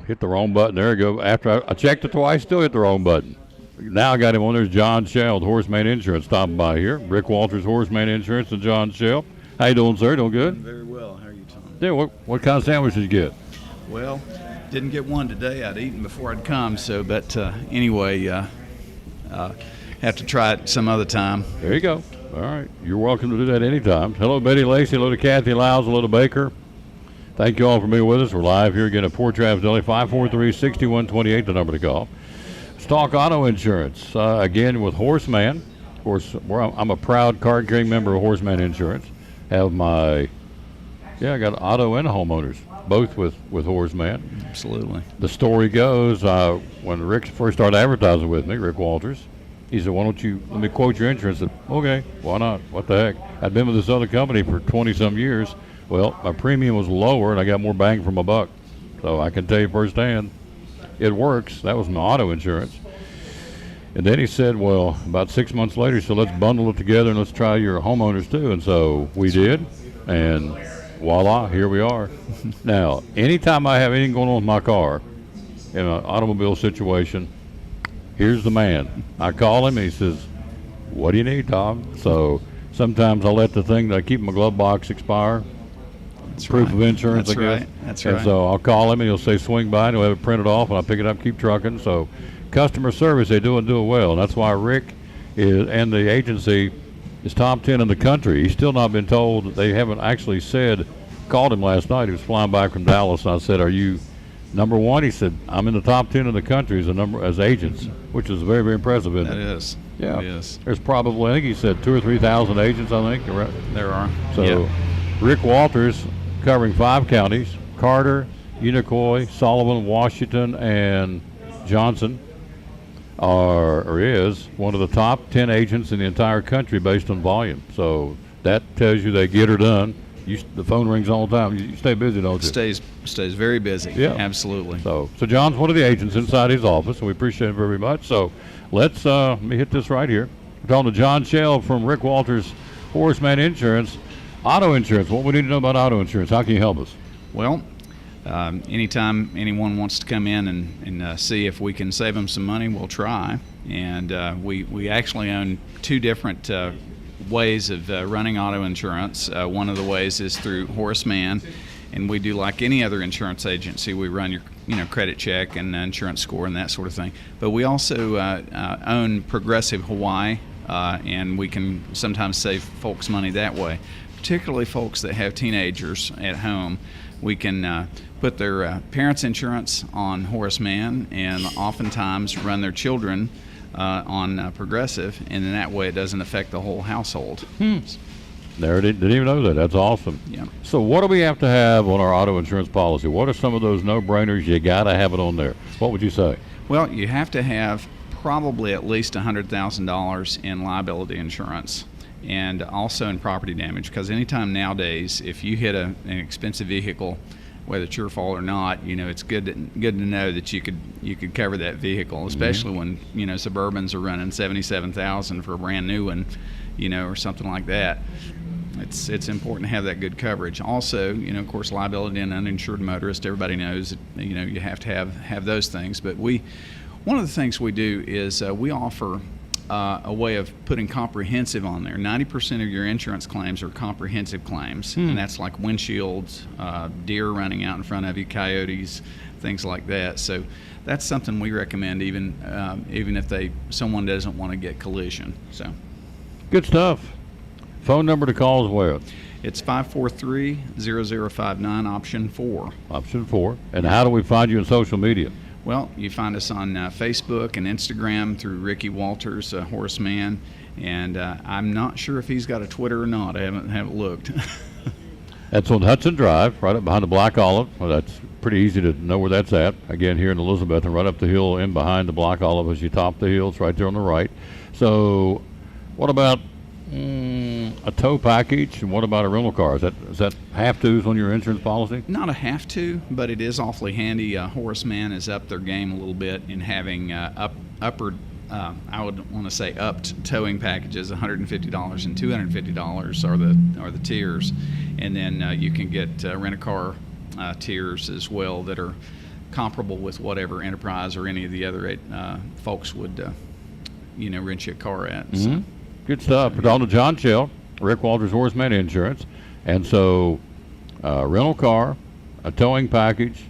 hit the wrong button. There we go. After I checked it twice, still hit the wrong button. Now I got him on. There's John Sheld, Horseman Insurance, stopping by here. Rick Walters, Horseman Insurance, and John Sheld. How you doing, sir? Doing good? Very well. How are you, Tom? Yeah. What kind of sandwich did you get? Well, didn't get one today. I'd eaten before I'd come. So, but anyway, have to try it some other time. There you go. All right. You're welcome to do that anytime. Hello, Betty Lacey. Hello to Kathy Lyles. Hello to Baker. Thank you all for being with us. We're live here again at Poor Travis Deli. 543-6128, the number to call. Stock Auto Insurance, again with Horseman. Of course, I'm a proud card-carrying member of Horseman Insurance. Have I got auto and homeowners, both with Horseman. Absolutely. The story goes, when Rick first started advertising with me, Rick Walters, he said, why don't you, let me quote your insurance. I said, okay, why not? What the heck? I'd been with this other company for 20-some years. Well, my premium was lower, and I got more bang for my buck. So I can tell you firsthand, it works. That was my auto insurance. And then he said, well, about 6 months later, he said, let's bundle it together and let's try your homeowners too. And so we did, and voila, here we are. Now, anytime I have anything going on with my car in an automobile situation, here's the man. I call him, and he says, what do you need, Tom? So sometimes I let the thing that I keep in my glove box expire. That's proof right. of insurance, That's I guess. Right. That's and right. So I'll call him, and he'll say, swing by, and he'll have it printed off, and I'll pick it up, keep trucking. So customer service, they do it well. And that's why Rick and the agency is top 10 in the country. He's still not been told. They haven't actually said, called him last night. He was flying back from Dallas, and I said, are you #1? He said, I'm in the top 10 in the country as agents, which is very, very impressive, isn't it? That is. Yeah. It is. There's probably, I think he said 2,000 or 3,000 agents, I think. There are. So yeah. Rick Walters, covering 5 counties, Carter, Unicoi, Sullivan, Washington, and Johnson, is one of the top 10 agents in the entire country based on volume. So that tells you they get her done. the phone rings all the time. You stay busy, don't you? Stays very busy. Yeah, absolutely. So John's one of the agents inside his office, and we appreciate it very much. So let me hit this right here. We're talking to John Shell from Rick Walters Horace Mann Insurance. Auto insurance. What we need to know about auto insurance? How can you help us? Well, anytime anyone wants to come in and see if we can save them some money, we'll try. And we actually own two different ways of running auto insurance. One of the ways is through Horace Mann, and we do like any other insurance agency. We run your credit check and insurance score and that sort of thing. But we also own Progressive Hawaii, and we can sometimes save folks money that way, particularly folks that have teenagers at home. We can put their parents' insurance on Horace Mann and oftentimes run their children on Progressive, and in that way it doesn't affect the whole household. There, didn't even know that. That's awesome. Yeah. So what do we have to have on our auto insurance policy? What are some of those no-brainers? You got to have it on there. What would you say? Well, you have to have probably at least $100,000 in liability insurance, and also in property damage, because anytime nowadays, if you hit an expensive vehicle, whether it's your fault or not, it's good to know that you could cover that vehicle, especially when Suburbans are running $77,000 for a brand new one, or something like that. It's important to have that good coverage. Also, of course, liability and uninsured motorist. Everybody knows that, you have to have those things. But one of the things we do is we offer a way of putting comprehensive on there. 90% of your insurance claims are comprehensive claims, and that's like windshields, deer running out in front of you, coyotes, things like that. So that's something we recommend, even if someone doesn't want to get collision. So good stuff. Phone number to call as well. It's 543-0059, option 4. Option 4. And how do we find you on social media? Well, you find us on Facebook and Instagram through Ricky Walters, Horace Mann, and I'm not sure if he's got a Twitter or not. I haven't looked. That's on Hudson Drive, right up behind the Black Olive. Well, that's pretty easy to know where that's at. Again, here in Elizabeth, and right up the hill in behind the Black Olive as you top the hill. It's right there on the right. So what about a tow package, and what about a rental car? Is that have to's on your insurance policy? Not a have to, but it is awfully handy. Horace Mann has upped their game a little bit in having upper, I would want to say upped towing packages. $150 and $250 are the tiers, and then you can get rent-a-car tiers as well that are comparable with whatever Enterprise or any of the other folks would rent you a car at. Mm-hmm. So. Good stuff. We're talking to John Shell, Rick Walters Horace Mann Insurance. And so, rental car, a towing package,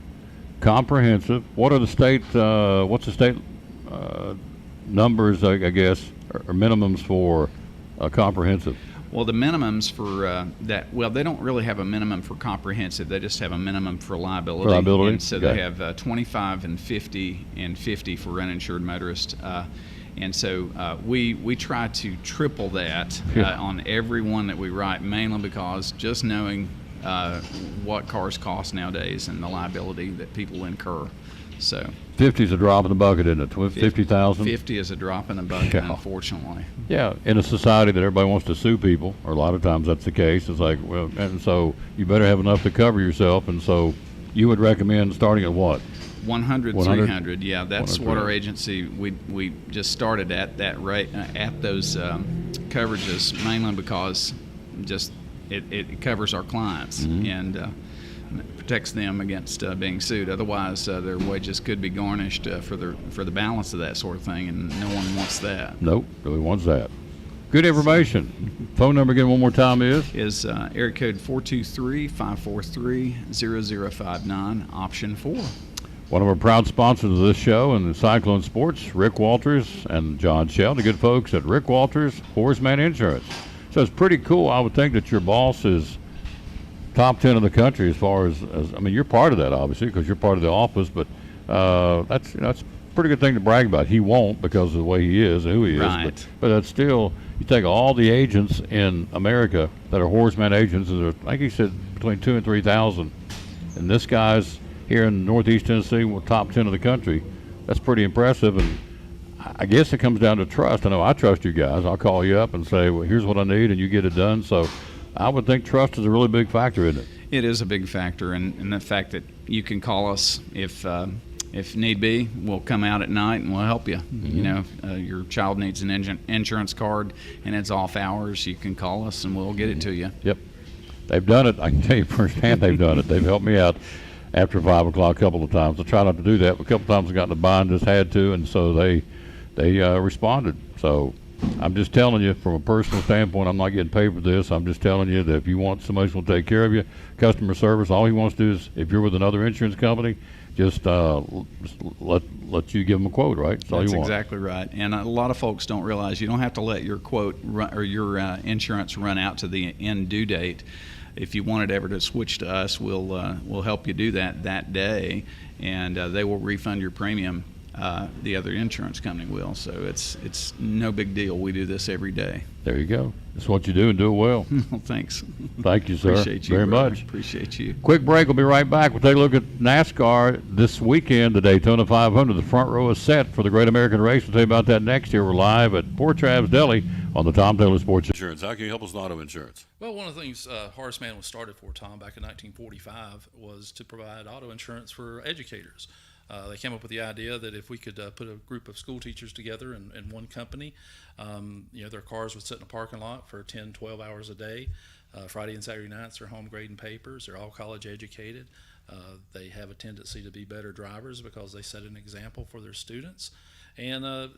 comprehensive. What are the state, what's the state numbers, I guess, or minimums for comprehensive? Well, the minimums for they don't really have a minimum for comprehensive. They just have a minimum for liability. For liability? And so they have 25 and 50 and 50 for uninsured motorist. And so we try to triple that on every one that we write, mainly because just knowing what cars cost nowadays and the liability that people incur. So 50 is a drop in the bucket, isn't it? 50,000? 50 is a drop in the bucket, unfortunately. Yeah, in a society that everybody wants to sue people, or a lot of times that's the case. It's like, well, and so you better have enough to cover yourself, and so you would recommend starting at what? 100, 300, yeah, that's what our agency, we just started at that rate, at those coverages, mainly because just it covers our clients and protects them against being sued. Otherwise, their wages could be garnished for the balance of that sort of thing, and no one wants that. Nope, nobody wants that. Good information. Phone number again one more time is area code 423-543-0059, option 4. One of our proud sponsors of this show and the Cyclone Sports, Rick Walters and John Shell, the good folks at Rick Walters Horace Mann Insurance. So it's pretty cool. I would think that your boss is top 10 in the country as far as I mean, you're part of that obviously because you're part of the office, but that's a pretty good thing to brag about. He won't because of the way he is and who he right. is, but that's still, you take all the agents in America that are Horace Mann agents, and I think he said between 2,000 and 3,000, and this guy's here in Northeast Tennessee, we're top 10 of the country. That's pretty impressive, and I guess it comes down to trust. I know I trust you guys. I'll call you up and say, well, here's what I need, and you get it done. So I would think trust is a really big factor, isn't it? It is a big factor, and the fact that you can call us if need be, we'll come out at night and we'll help you. You know, if your child needs an insurance card and it's off hours, you can call us and we'll get it to you. Yep. They've done it. I can tell you firsthand they've done it. They've helped me out after 5 o'clock a couple of times. I try not to do that, but a couple of times I got in a bind, just had to, and so they responded. So I'm just telling you from a personal standpoint, I'm not getting paid for this. I'm just telling you that if you want somebody who's going to take care of you, customer service, all he wants to do is, if you're with another insurance company, just let you give them a quote, right? That's all you want. That's exactly right. And a lot of folks don't realize you don't have to let your quote or your insurance run out to the end due date. If you wanted ever to switch to us, we'll help you do that day, and they will refund your premium. The other insurance company will. So it's no big deal. We do this every day. There you go. That's what you do, and do it well. Well, thanks. Thank you, sir. Appreciate you very brother. much. Appreciate you. Quick break. We'll be right back. We'll take a look at NASCAR this weekend. The Daytona 500. The front row is set for the Great American Race. We'll tell you about that next year. We're live at Port Travis Deli on the Tom Taylor Sports Insurance. How can you help us with auto insurance? Well, one of the things Horace Mann was started for, Tom, back in 1945 was to provide auto insurance for educators. They came up with the idea that if we could put a group of school teachers together in one company, their cars would sit in a parking lot for 10, 12 hours a day. Friday and Saturday nights, they're home grading papers. They're all college educated. They have a tendency to be better drivers because they set an example for their students. And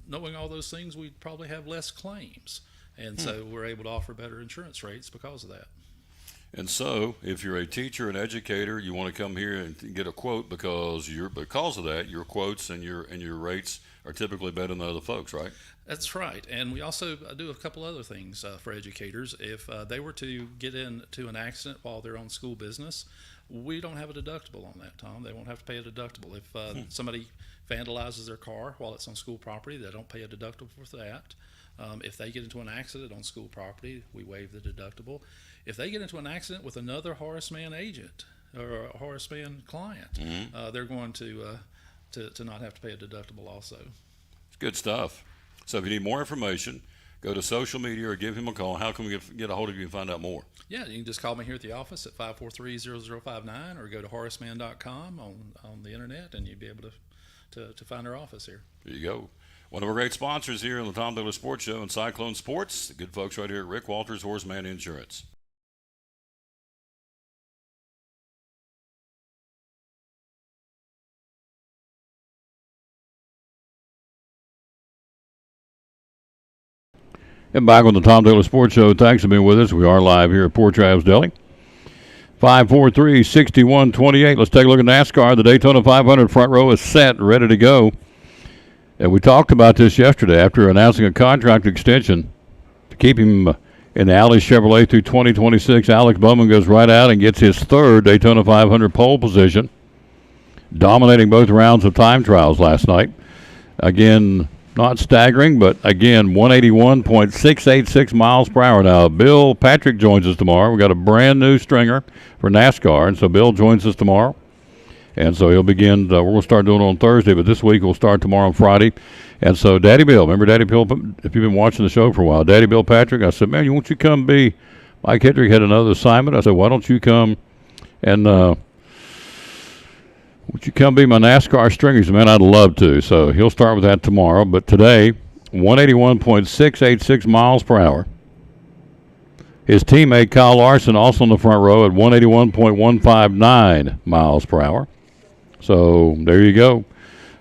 knowing all those things, we'd probably have less claims. And so we're able to offer better insurance rates because of that. And so, if you're a teacher, an educator, you want to come here and get a quote because of that, your quotes and your rates are typically better than other folks, right? That's right. And we also do a couple other things for educators. If they were to get into an accident while they're on school business, we don't have a deductible on that, Tom. They won't have to pay a deductible. If somebody vandalizes their car while it's on school property, they don't pay a deductible for that. If they get into an accident on school property, we waive the deductible. If they get into an accident with another Horace Mann agent or a Horace Mann client, they're going to not have to pay a deductible also. It's good stuff. So if you need more information, go to social media or give him a call. How can we get a hold of you and find out more? Yeah, you can just call me here at the office at 543-0059 or go to horacemann.com on the internet, and you'll be able to find our office here. There you go. One of our great sponsors here on the Tom Taylor Sports Show and Cyclone Sports, the good folks right here at Rick Walters Horace Mann Insurance. And back on the Tom Taylor Sports Show. Thanks for being with us. We are live here at Port Travis Deli. 543-6128. Let's take a look at NASCAR. The Daytona 500 front row is set, ready to go. And we talked about this yesterday after announcing a contract extension to keep him in the Alley Chevrolet through 2026. Alex Bowman goes right out and gets his third Daytona 500 pole position, dominating both rounds of time trials last night. Again, not staggering, but again, 181.686 miles per hour. Now, Bill Patrick joins us tomorrow. We've got a brand new stringer for NASCAR, and so Bill joins us tomorrow. And so he'll begin, we're going to start doing it on Thursday, but this week we'll start tomorrow on Friday. And so Daddy Bill, remember Daddy Bill, if you've been watching the show for a while, Daddy Bill Patrick, I said, man, won't you come be, Mike Hedrick had another assignment. I said, why don't you come and, would you come be my NASCAR stringer? He said, man, I'd love to. So he'll start with that tomorrow. But today, 181.686 miles per hour. His teammate, Kyle Larson, also in the front row at 181.159 miles per hour. So there you go.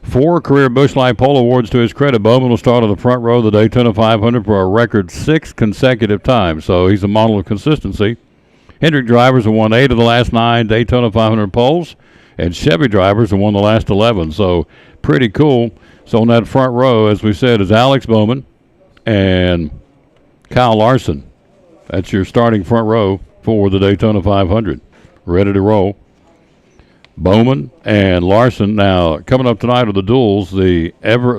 4 career Busch Light Pole Awards to his credit. Bowman will start on the front row of the Daytona 500 for a record 6 consecutive times. So he's a model of consistency. Hendrick drivers have won 8 of the last 9 Daytona 500 poles, and Chevy drivers have won the last 11. So pretty cool. So on that front row, as we said, is Alex Bowman and Kyle Larson. That's your starting front row for the Daytona 500. Ready to roll. Bowman and Larson. Now, coming up tonight are the duels, the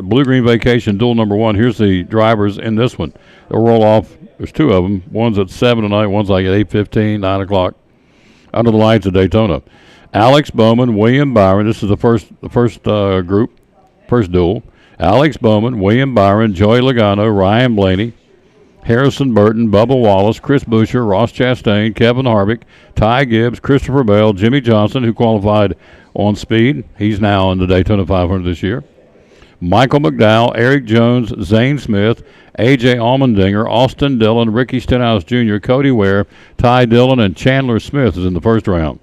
Blue Green Vacation duel number 1. Here's the drivers in this one. They'll roll off. There's 2 of them. One's at 7 tonight. One's like at 8:15, 9 o'clock. Under the lights at Daytona. Alex Bowman, William Byron. This is the first duel. Alex Bowman, William Byron, Joey Logano, Ryan Blaney, Harrison Burton, Bubba Wallace, Chris Buescher, Ross Chastain, Kevin Harvick, Ty Gibbs, Christopher Bell, Jimmy Johnson, who qualified on speed. He's now in the Daytona 500 this year. Michael McDowell, Eric Jones, Zane Smith, A.J. Allmendinger, Austin Dillon, Ricky Stenhouse Jr., Cody Ware, Ty Dillon, and Chandler Smith is in the first round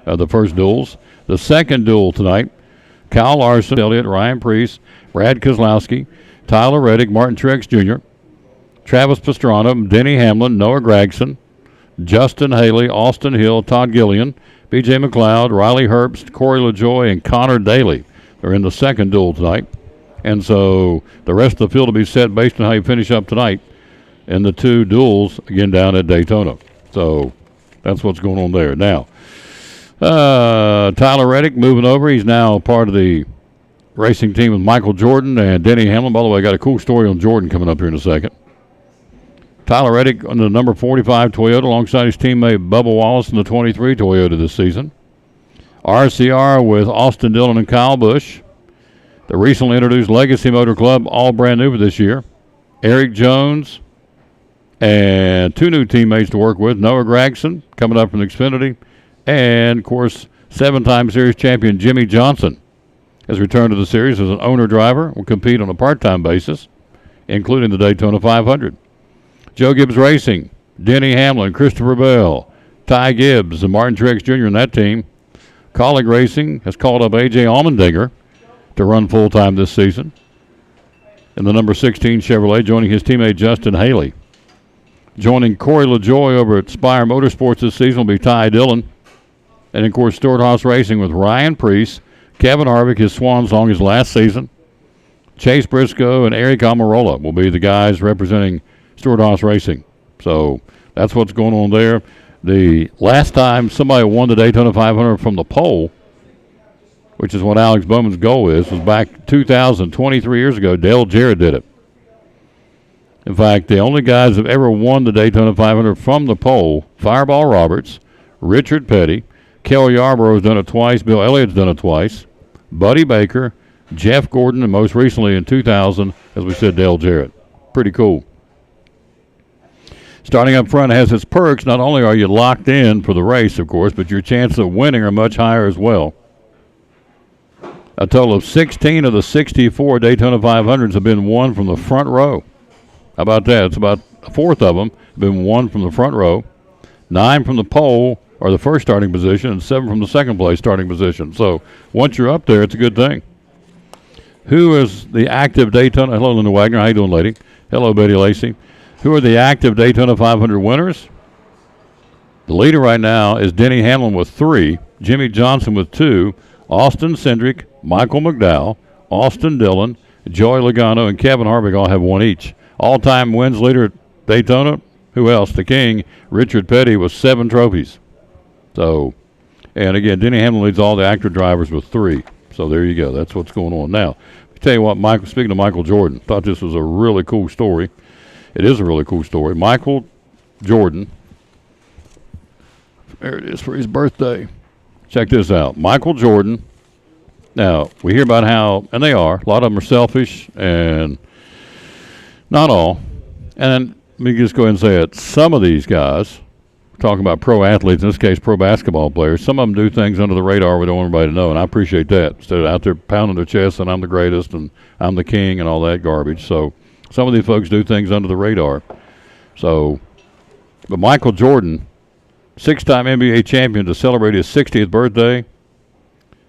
of the first duels. The second duel tonight, Kyle Larson, Elliott, Ryan Preece, Brad Keselowski, Tyler Reddick, Martin Truex Jr., Travis Pastrana, Denny Hamlin, Noah Gragson, Justin Haley, Austin Hill, Todd Gillian, B.J. McLeod, Riley Herbst, Corey LaJoie, and Connor Daly are in the second duel tonight. And so the rest of the field will be set based on how you finish up tonight in the two duels, again, down at Daytona. So that's what's going on there. Now, Tyler Reddick moving over. He's now part of the racing team with Michael Jordan and Denny Hamlin. By the way, I got a cool story on Jordan coming up here in a second. Tyler Reddick on the number 45 Toyota alongside his teammate Bubba Wallace in the 23 Toyota this season. RCR with Austin Dillon and Kyle Busch. The recently introduced Legacy Motor Club, all brand new for this year. Eric Jones and two new teammates to work with. Noah Gragson coming up from Xfinity. And, of course, 7-time series champion Jimmy Johnson has returned to the series as an owner-driver. Will compete on a part-time basis, including the Daytona 500. Joe Gibbs Racing, Denny Hamlin, Christopher Bell, Ty Gibbs, and Martin Truex Jr. in that team. Colleague Racing has called up A.J. Allmendinger to run full-time this season. In the number 16 Chevrolet, joining his teammate Justin Haley. Joining Corey LaJoie over at Spire Motorsports this season will be Ty Dillon. And, of course, Stewart-Haas Racing with Ryan Preece, Kevin Harvick, his swan song his last season. Chase Briscoe and Eric Almirola will be the guys representing Stewart-Haas Racing. So that's what's going on there. The last time somebody won the Daytona 500 from the pole, which is what Alex Bowman's goal is, was back 2023 years ago. Dale Jarrett did it. In fact, the only guys that have ever won the Daytona 500 from the pole, Fireball Roberts, Richard Petty, Kel Yarbrough's done it twice, Bill Elliott's done it twice, Buddy Baker, Jeff Gordon, and most recently in 2000, as we said, Dale Jarrett. Pretty cool. Starting up front has its perks. Not only are you locked in for the race, of course, but your chances of winning are much higher as well. A total of 16 of the 64 Daytona 500s have been won from the front row. How about that? It's about a fourth of them have been won from the front row. 9 from the pole, or the first starting position, and 7 from the second place starting position. So once you're up there, it's a good thing. Who is the active Daytona? Hello, Linda Wagner. How you doing, lady? Hello, Betty Lacey. Who are the active Daytona 500 winners? The leader right now is Denny Hamlin with 3, Jimmy Johnson with 2, Austin Cindric, Michael McDowell, Austin Dillon, Joey Logano, and Kevin Harvick all have 1 each. All-time wins leader at Daytona, who else? The King, Richard Petty, with 7 trophies. So, and again, Denny Hamlin leads all the active drivers with 3. So there you go. That's what's going on. Now, I'll tell you what, Michael. Speaking of Michael Jordan, thought this was a really cool story. It is a really cool story. Michael Jordan, there it is for his birthday. Check this out. Michael Jordan. Now, we hear about how, and they are, a lot of them are selfish, and not all. And let me just go ahead and say it. Some of these guys, talking about pro athletes, in this case pro basketball players, some of them do things under the radar we don't want everybody to know, and I appreciate that. Instead of out there pounding their chest and I'm the greatest and I'm the king and all that garbage. So some of these folks do things under the radar. So, but Michael Jordan, 6-time NBA champion, to celebrate his 60th birthday,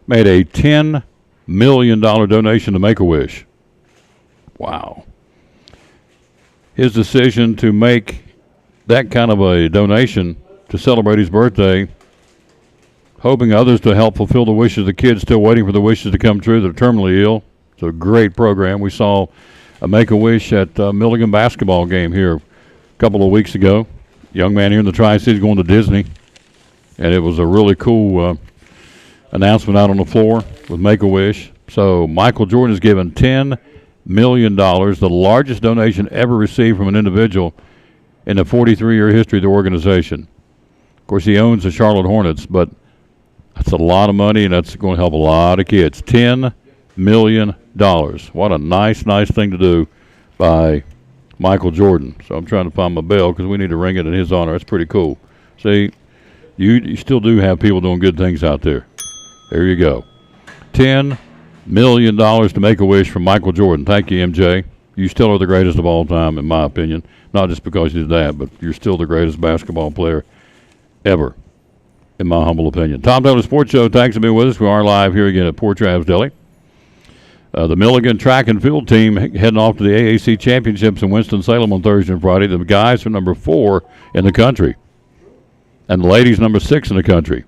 made a $10 million donation to Make-A-Wish. Wow. His decision to make that kind of a donation to celebrate his birthday, hoping others to help fulfill the wishes of the kids still waiting for the wishes to come true that are terminally ill. It's a great program. We saw a Make-A-Wish at Milligan basketball game here a couple of weeks ago. Young man here in the Tri-Cities going to Disney, and it was a really cool announcement out on the floor with Make-A-Wish. So Michael Jordan has given $10 million, the largest donation ever received from an individual in the 43-year history of the organization. Of course, he owns the Charlotte Hornets, but that's a lot of money, and that's going to help a lot of kids. $10 million. What a nice thing to do by Michael Jordan. So I'm trying to find my bell because we need to ring it in his honor. That's pretty cool. See, you still do have people doing good things out there. There you go. $10 million to Make-A-Wish from Michael Jordan. Thank you, MJ. You still are the greatest of all time, in my opinion. Not just because you did that, but you're still the greatest basketball player ever, in my humble opinion. Tom Taylor Sports Show, thanks for being with us. We are live here again at Port Travis Deli. The Milligan track and field team heading off to the AAC Championships in Winston-Salem on Thursday and Friday. The guys are number 4 in the country, and the ladies number 6 in the country.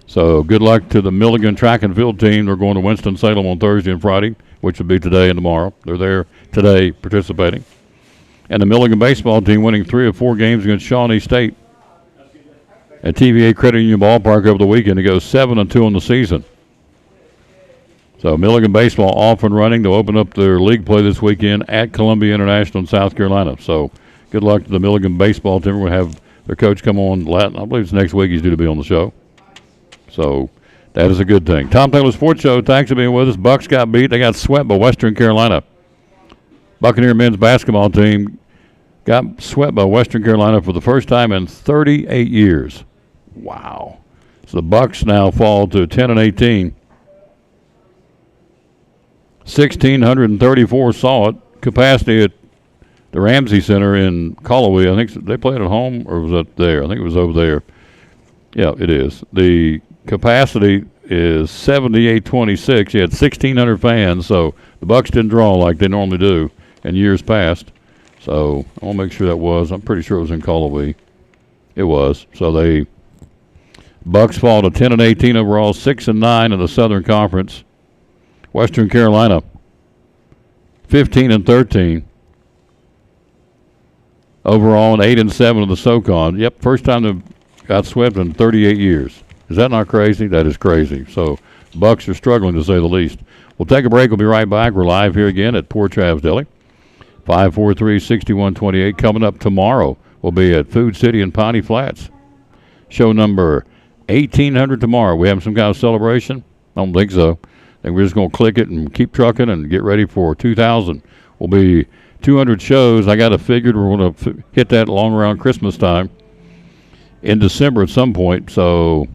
So good luck to the Milligan track and field team. They're going to Winston-Salem on Thursday and Friday, which will be today and tomorrow. They're there today participating. And the Milligan baseball team winning 3 of 4 games against Shawnee State at TVA Credit Union Ballpark over the weekend to go 7-2 in the season. So Milligan baseball off and running to open up their league play this weekend at Columbia International in South Carolina. So good luck to the Milligan baseball team. We're going to have their coach come on, I believe it's next week he's due to be on the show. So that is a good thing. Tom Taylor Sports Show, thanks for being with us. Bucks got beat. They got swept by Western Carolina. Buccaneer men's basketball team got swept by Western Carolina for the first time in 38 years. Wow. So the Bucks now fall to 10-18. 1,634 saw it. Capacity at the Ramsey Center in Callaway. I think they played at home, or was it there? I think it was over there. Yeah, it is. The capacity is 78-26. You had 1,600 fans, so the Bucks didn't draw like they normally do in years past. So I want to make sure that was. I'm pretty sure it was in Callaway. It was. So they Bucks fall to 10-18 overall, 6-9 in the Southern Conference. Western Carolina, 15-13 overall, and 8-7 in the SoCon. Yep, first time they got swept in 38 years. Is that not crazy? That is crazy. So Bucks are struggling to say the least. We'll take a break. We'll be right back. We're live here again at Port Travis Deli. 543-6128. Coming up tomorrow, we'll be at Food City in Piney Flats. Show number 1,800 tomorrow. We having some kind of celebration? I don't think so. I think we're just going to click it and keep trucking and get ready for 2,000. We'll be 200 shows. I got it figured we're going to hit that long around Christmas time in December at some point. So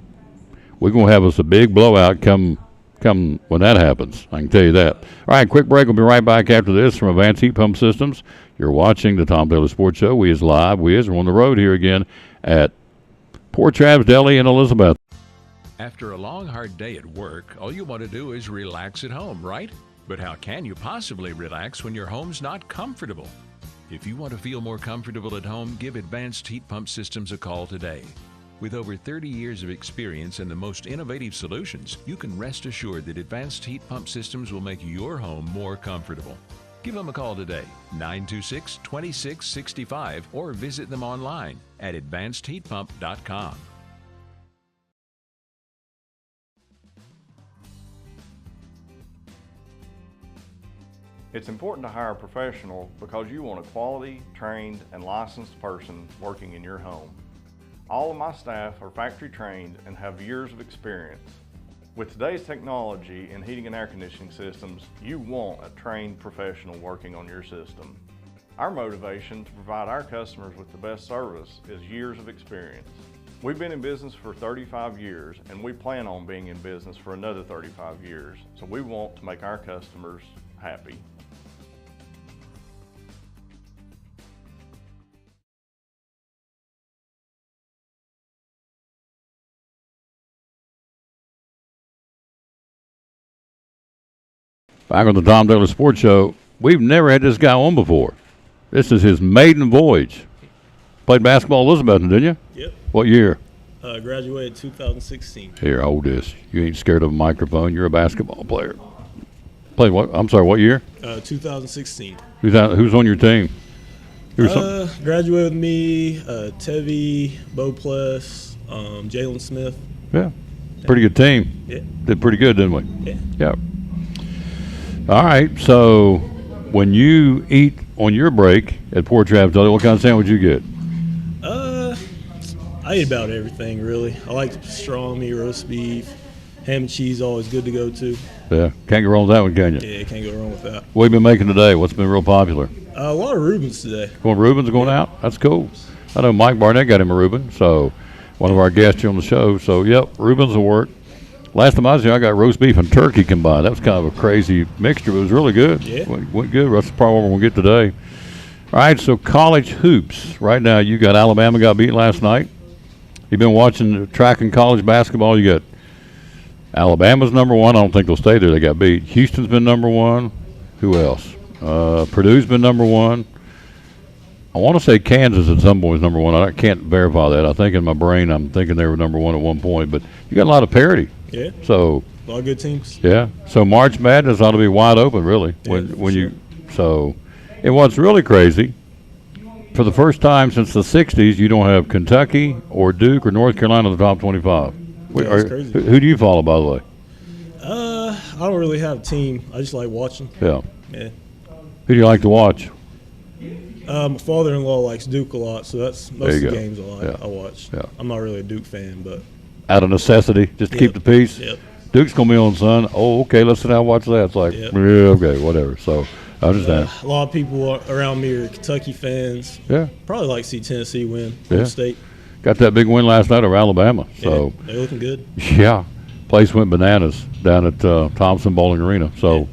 we're going to have us a big blowout come when that happens. I can tell you that. All right, quick break. We'll be right back after this from Advanced Heat Pump Systems. You're watching the Tom Taylor Sports Show. We is live. We're on the road here again at Port Travis Deli in Elizabeth. After a long, hard day at work, all you want to do is relax at home, right? But how can you possibly relax when your home's not comfortable? If you want to feel more comfortable at home, give Advanced Heat Pump Systems a call today. With over 30 years of experience and the most innovative solutions, you can rest assured that Advanced Heat Pump Systems will make your home more comfortable. Give them a call today, 926-2665, or visit them online at advancedheatpump.com. It's important to hire a professional because you want a quality, trained, and licensed person working in your home. All of my staff are factory trained and have years of experience. With today's technology in heating and air conditioning systems, you want a trained professional working on your system. Our motivation to provide our customers with the best service is years of experience. We've been in business for 35 years and we plan on being in business for another 35 years, so we want to make our customers happy. Back on the Tom Taylor Sports Show, we've never had this guy on before. This is his maiden voyage. Played basketball at Elizabethton, didn't you? Yep. What year? Graduated 2016. Here, hold this. You ain't scared of a microphone. You're a basketball player. Played what? I'm sorry, what year? 2016. Who's on your team? Graduated with me, Tevi, Bo Pless, Jalen Smith. Yeah. Pretty good team. Yeah. Did pretty good, didn't we? Yeah. Yeah. All right, so when you eat on your break at Port Travis Deli, what kind of sandwich you get? I eat about everything, really. I like the pastrami, roast beef, ham and cheese, always good to go to. Yeah, can't go wrong with that one, can you? Yeah, can't go wrong with that. What have you been making today? What's been real popular? A lot of Rubens today. Rubens going out? That's cool. I know Mike Barnett got him a Reuben, so one of our guests here on the show. So, yep, Rubens will work. Last time I was here, I got roast beef and turkey combined. That was kind of a crazy mixture, but it was really good. Yeah. Went good. That's probably what we're going to get today. All right, so college hoops. Right now, you got Alabama got beat last night. You've been watching track and college basketball. You got Alabama's number one. I don't think they'll stay there. They got beat. Houston's been number one. Who else? Purdue's been number one. I want to say Kansas at some point is number one. I can't verify that. I think in my brain I'm thinking they were number one at one point. But you got a lot of parity. Yeah. So a lot of good teams. Yeah. So March Madness ought to be wide open, really. Yeah, when you and what's really crazy, for the first time since the '60s, you don't have Kentucky or Duke or North Carolina in the top 25. Yeah, that's crazy. Who do you follow, by the way? I don't really have a team. I just like watching. Yeah. Yeah. Who do you like to watch? My father-in-law likes Duke a lot, so that's most of the go. games I watch. Yeah. I'm not really a Duke fan, but Out of necessity, just to keep the peace. Yep. Duke's gonna be on, son. Oh, okay. Let's sit down and watch that. It's like, Yep. yeah, okay, whatever. So I understand. a lot of people around me are Kentucky fans. Yeah. Probably like to see Tennessee win. Yeah. State. Got that big win last night over Alabama. So Yeah, they're looking good. yeah, place went bananas down at Thompson Bowling Arena. So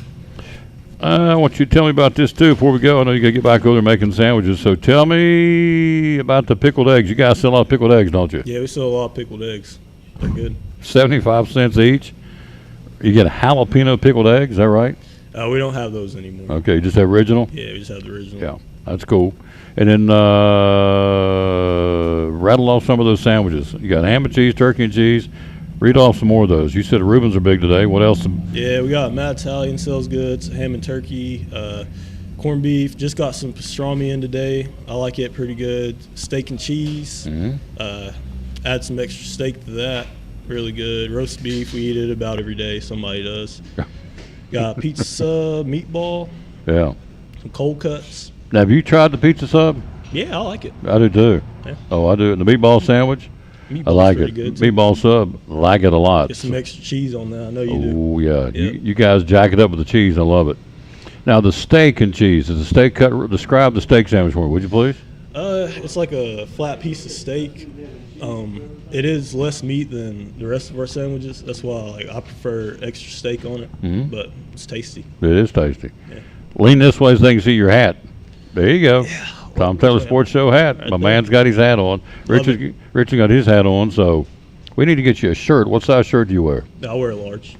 I want you to tell me about this too before we go. I know you got to get back over there making sandwiches. So tell me about the pickled eggs. You guys sell a lot of pickled eggs, don't you? Yeah, we sell a lot of pickled eggs. They're good. 75 cents each. You get a jalapeno pickled egg. Is that right? We don't have those anymore. Okay, you just have original? Yeah, we just have the original. Yeah, that's cool. And then rattle off some of those sandwiches. You got ham and cheese, turkey and cheese. Read off some more of those. You said the Reubens are big today. What else? Yeah, we got Mad Italian sells goods, ham and turkey, corned beef. Just got some pastrami in today. I like it pretty good. Steak and cheese. Add some extra steak to that. Really good. Roast beef. We eat it about every day. Somebody does. Got pizza sub, meatball. Yeah. Some cold cuts. Now, have you tried the pizza sub? Yeah, I like it. I do too. Yeah. Oh, I do. And the meatball sandwich? Meatball's I like pretty it. good, too. Meatball sub, like it a lot. Get some extra cheese on that. I know you do. Oh, yeah. You guys jack it up with the cheese. I love it. Now, the steak and cheese. Is the steak cut? Describe the steak sandwich for me, would you please? It's like a flat piece of steak. It is less meat than the rest of our sandwiches. That's why I prefer extra steak on it. Mhm. But it's tasty. It is tasty. Yeah. Lean this way so they can see your hat. There you go. Tom Taylor Sports Show hat. My man's got his hat on. Richard got his hat on. So we need to get you a shirt. What size shirt do you wear? I wear a large.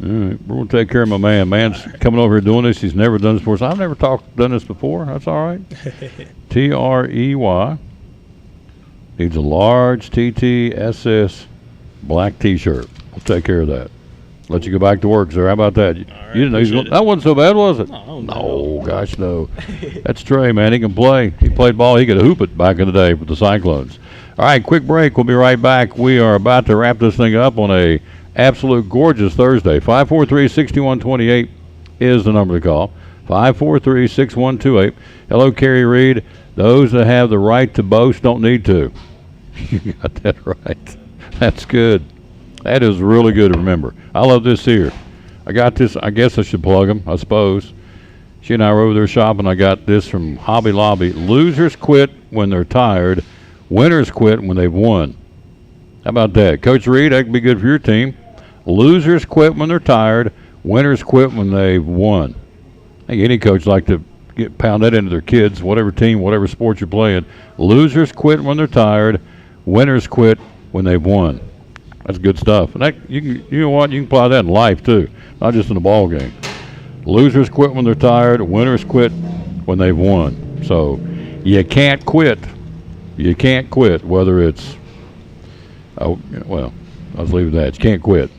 All right, we're gonna take care of my man. Man's coming over here doing this. He's never done this before. So I've never done this before. That's all right. Trey needs a large TTSS black T-shirt. We'll take care of that. Let you go back to work, sir. How about that? You didn't know he was going. That wasn't so bad, was it? No, gosh, no. That's Trey, man. He can play. He played ball. He could hoop it back in the day with the Cyclones. All right, quick break. We'll be right back. We are about to wrap this thing up on a absolute gorgeous Thursday. 543-6128 is the number to call. 543-6128. Hello, Kerry Reed. Those that have the right to boast don't need to. You got that right. That's good. That is really good to remember. I love this here. I got this. I guess I should plug them, I suppose. She and I were over there shopping. I got this from Hobby Lobby. Losers quit when they're tired. Winners quit when they've won. How about that? Coach Reed, that could be good for your team. Losers quit when they're tired. Winners quit when they've won. I think any coach like to pound that into their kids, whatever team, whatever sport you're playing. Losers quit when they're tired. Winners quit when they've won. That's good stuff. And that, you know what? You can apply that in life too, not just in the ball game. Losers quit when they're tired. Winners quit when they've won. So you can't quit. You can't quit, whether it's, I'll leave it at that. You can't quit.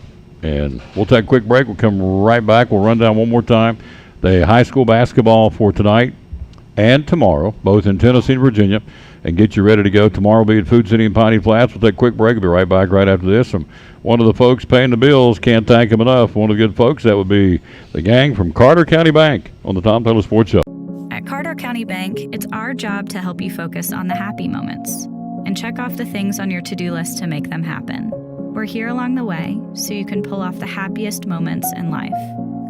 And we'll take a quick break. We'll come right back. We'll run down one more time the high school basketball for tonight and tomorrow, both in Tennessee and Virginia, and get you ready to go. Tomorrow will be at Food City in Piney Flats. We'll take a quick break. We'll be right back right after this. From one of the folks paying the bills, can't thank them enough. One of the good folks, that would be the gang from Carter County Bank on the Tom Taylor Sports Show. At Carter County Bank, it's our job to help you focus on the happy moments and check off the things on your to-do list to make them happen. We're here along the way so you can pull off the happiest moments in life.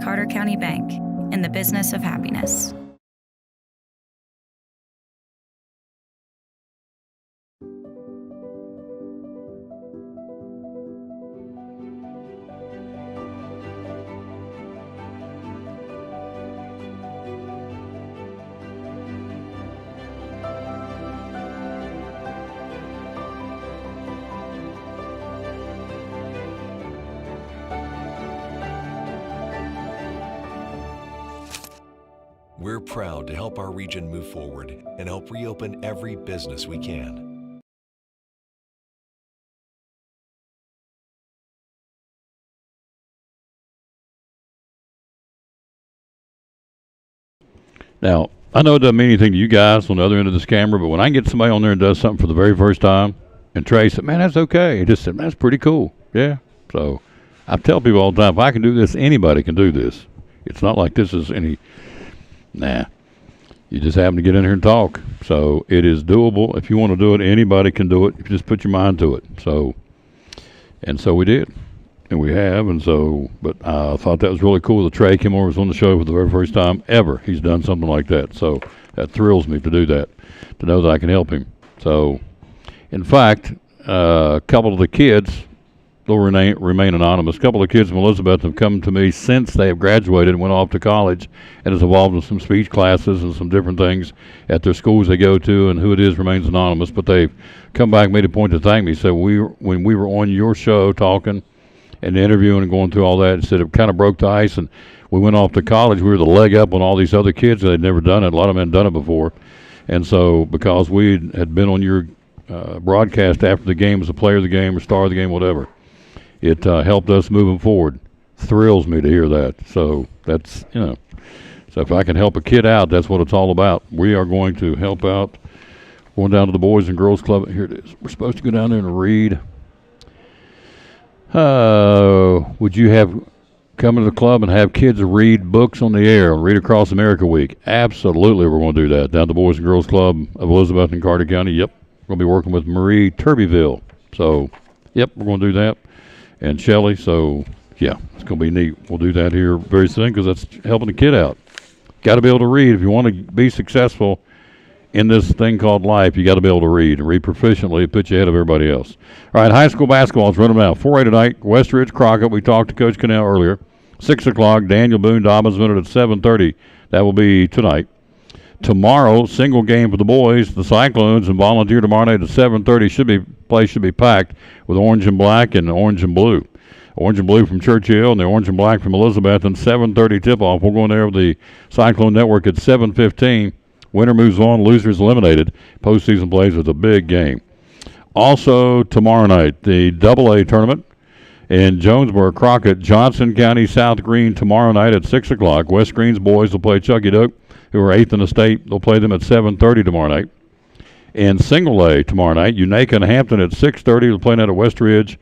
Carter County Bank, in the business of happiness. We're proud to help our region move forward and help reopen every business we can. Now, I know it doesn't mean anything to you guys on the other end of this camera, but when I get somebody on there and does something for the very first time, and Trey said, man, that's okay. He just said, man, that's pretty cool. Yeah. So I tell people all the time, if I can do this, anybody can do this. It's not like this is any, you just happen to get in here and talk. So it is doable. If you want to do it, anybody can do it. You just put your mind to it. So we did. And we have, and so, but I thought that was really cool that Trey came over, was on the show for the very first time ever. He's done something like that. So that thrills me to do that, to know that I can help him. So, in fact, a couple of the kids, they'll remain anonymous, a couple of kids from Elizabeth have come to me since they have graduated and went off to college and has involved in some speech classes and some different things at their schools they go to, and who it is remains anonymous, but they've come back and made a point to thank me. So when we were on your show talking and interviewing and going through all that, it said it kind of broke the ice, and we went off to college. We were the leg up on all these other kids that had never done it. A lot of them hadn't done it before. And so because we had been on your broadcast after the game as a player of the game or star of the game, whatever, it helped us moving forward. Thrills me to hear that. So that's, so if I can help a kid out, that's what it's all about. We are going to help out. Going down to the Boys and Girls Club. Here it is. We're supposed to go down there and read. Would you have come to the club and have kids read books on the air, Read Across America Week? Absolutely, we're going to do that. Down at the Boys and Girls Club of Elizabeth and Carter County. Yep, we're going to be working with Marie Turbyville. So, yep, we're going to do that. And Shelley, so, yeah, it's going to be neat. We'll do that here very soon because that's helping the kid out. Got to be able to read. If you want to be successful in this thing called life, you got to be able to read and read proficiently. It puts you ahead of everybody else. All right, high school basketball is running out. 4A tonight, Westridge, Crockett. We talked to Coach Cannell earlier. 6 o'clock, Daniel Boone, Dobbinsville at 7:30. That will be tonight. Tomorrow, single game for the boys, the Cyclones and Volunteer tomorrow night at 7:30. Place should be packed with orange and black and orange and blue. Orange and blue from Churchill and the orange and black from Elizabeth, and 7:30 tip-off. We'll go in there with the Cyclone Network at 7:15. Winner moves on, losers eliminated. Postseason plays with a big game. Also, tomorrow night, the AA tournament in Jonesboro, Crockett, Johnson County, South Green, tomorrow night at 6 o'clock. West Green's boys will play Chucky Duck, who are 8th in the state. They'll play them at 7:30 tomorrow night. And Single A tomorrow night, Unaka and Hampton at 6:30. They'll play that at West Ridge.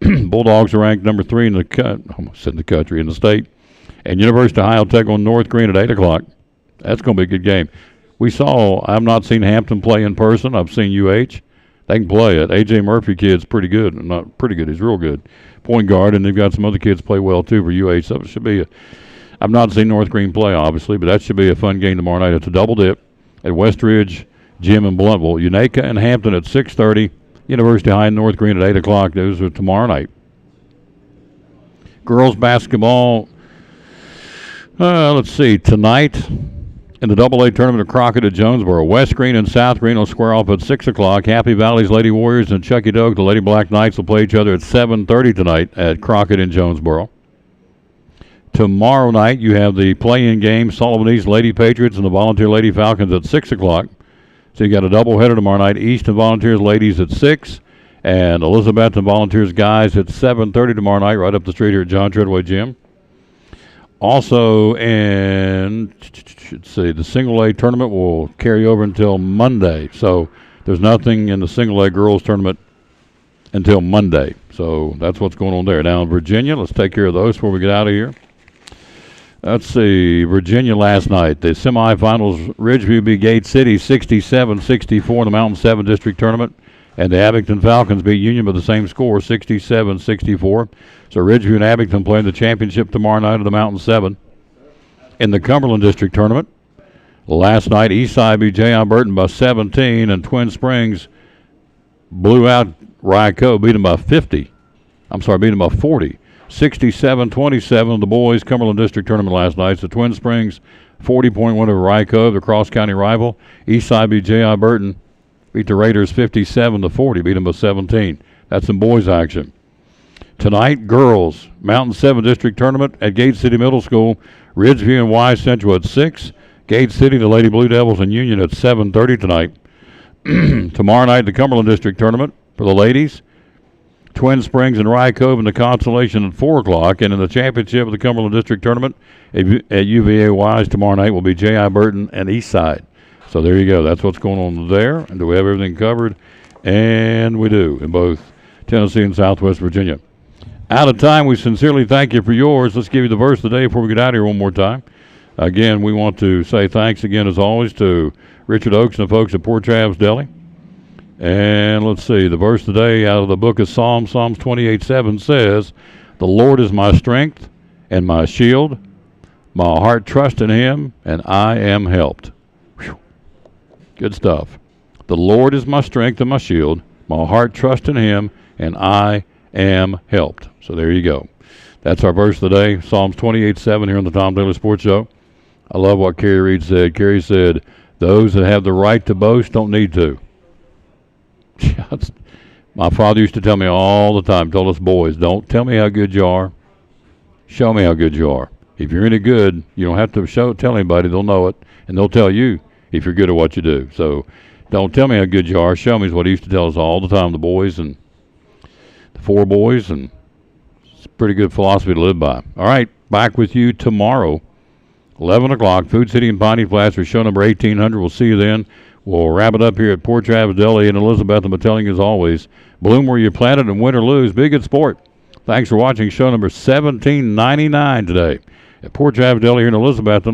Bulldogs are ranked number 3 in the country, in the state. And University of Ohio Tech on North Green at 8 o'clock. That's going to be a good game. I've not seen Hampton play in person. I've seen UH. They can play it. A.J. Murphy kid's pretty good. Not pretty good. He's real good. Point guard, and they've got some other kids play well, too, for UH. So it should be I've not seen North Green play, obviously, but that should be a fun game tomorrow night. It's a double dip at West Ridge Gym in Blountville. Unaka and Hampton at 6:30. University High and North Green at 8 o'clock. Those are tomorrow night. Girls basketball, let's see, tonight in the AA tournament of Crockett at Jonesboro. West Green and South Green will square off at 6 o'clock. Happy Valley's Lady Warriors and Chucky Doak, the Lady Black Knights, will play each other at 7:30 tonight at Crockett in Jonesboro. Tomorrow night, you have the play-in game, Sullivan East Lady Patriots and the Volunteer Lady Falcons at 6 o'clock. So you got a doubleheader tomorrow night, East and Volunteers Ladies at 6, and Elizabeth and Volunteers Guys at 7:30 tomorrow night, right up the street here at John Treadway Gym. Also, and let's see, the Single A tournament will carry over until Monday. So there's nothing in the Single A girls tournament until Monday. So that's what's going on there. Now in Virginia, let's take care of those before we get out of here. Let's see, Virginia last night. The semifinals, Ridgeview beat Gate City 67-64 in the Mountain 7 District Tournament. And the Abington Falcons beat Union by the same score, 67-64. So Ridgeview and Abington playing the championship tomorrow night of the Mountain 7. In the Cumberland District Tournament, last night, Eastside beat J.I. Burton by 17, and Twin Springs blew out Ryco, beat them by 40. 67-27 the boys Cumberland District Tournament last night. So Twin Springs 40-point win over Ryco, the cross-county rival. Eastside beat J.I. Burton, beat the Raiders 57-40, beat them by 17. That's some boys action. Tonight, girls, Mountain 7 District Tournament at Gate City Middle School. Ridgeview and Y Central at 6. Gate City, the Lady Blue Devils and Union at 7:30 tonight. Tomorrow night, the Cumberland District Tournament for the ladies. Twin Springs and Rye Cove in the Constellation at 4 o'clock. And in the championship of the Cumberland District Tournament at UVA Wise tomorrow night will be J.I. Burton and Eastside. So there you go. That's what's going on there. And do we have everything covered? And we do in both Tennessee and Southwest Virginia. Out of time, we sincerely thank you for yours. Let's give you the verse of the day before we get out of here one more time. Again, we want to say thanks again, as always, to Richard Oakes and the folks at Port Travis Deli. And let's see, the verse today out of the book of Psalms 28:7 says, "The Lord is my strength and my shield. My heart trusts in him, and I am helped." Whew. Good stuff. The Lord is my strength and my shield. My heart trusts in him, and I am helped. So there you go. That's our verse of the day, Psalms 28:7 here on the Tom Daly Sports Show. I love what Kerry Reed said. Kerry said, "Those that have the right to boast don't need to." My father used to tell me all the time, told us boys, don't tell me how good you are. Show me how good you are. If you're any good, you don't have to tell anybody. They'll know it, and they'll tell you if you're good at what you do. So don't tell me how good you are. Show me is what he used to tell us all the time, the boys and the 4 boys, and it's a pretty good philosophy to live by. All right, back with you tomorrow, 11 o'clock, Food City and Piney Flats for show number 1800. We'll see you then. We'll wrap it up here at Port Travis Deli in Elizabeth, and I'm telling you as always, bloom where you planted and win or lose. Be a good sport. Thanks for watching show number 1799 today at Port Travis Deli here in Elizabeth.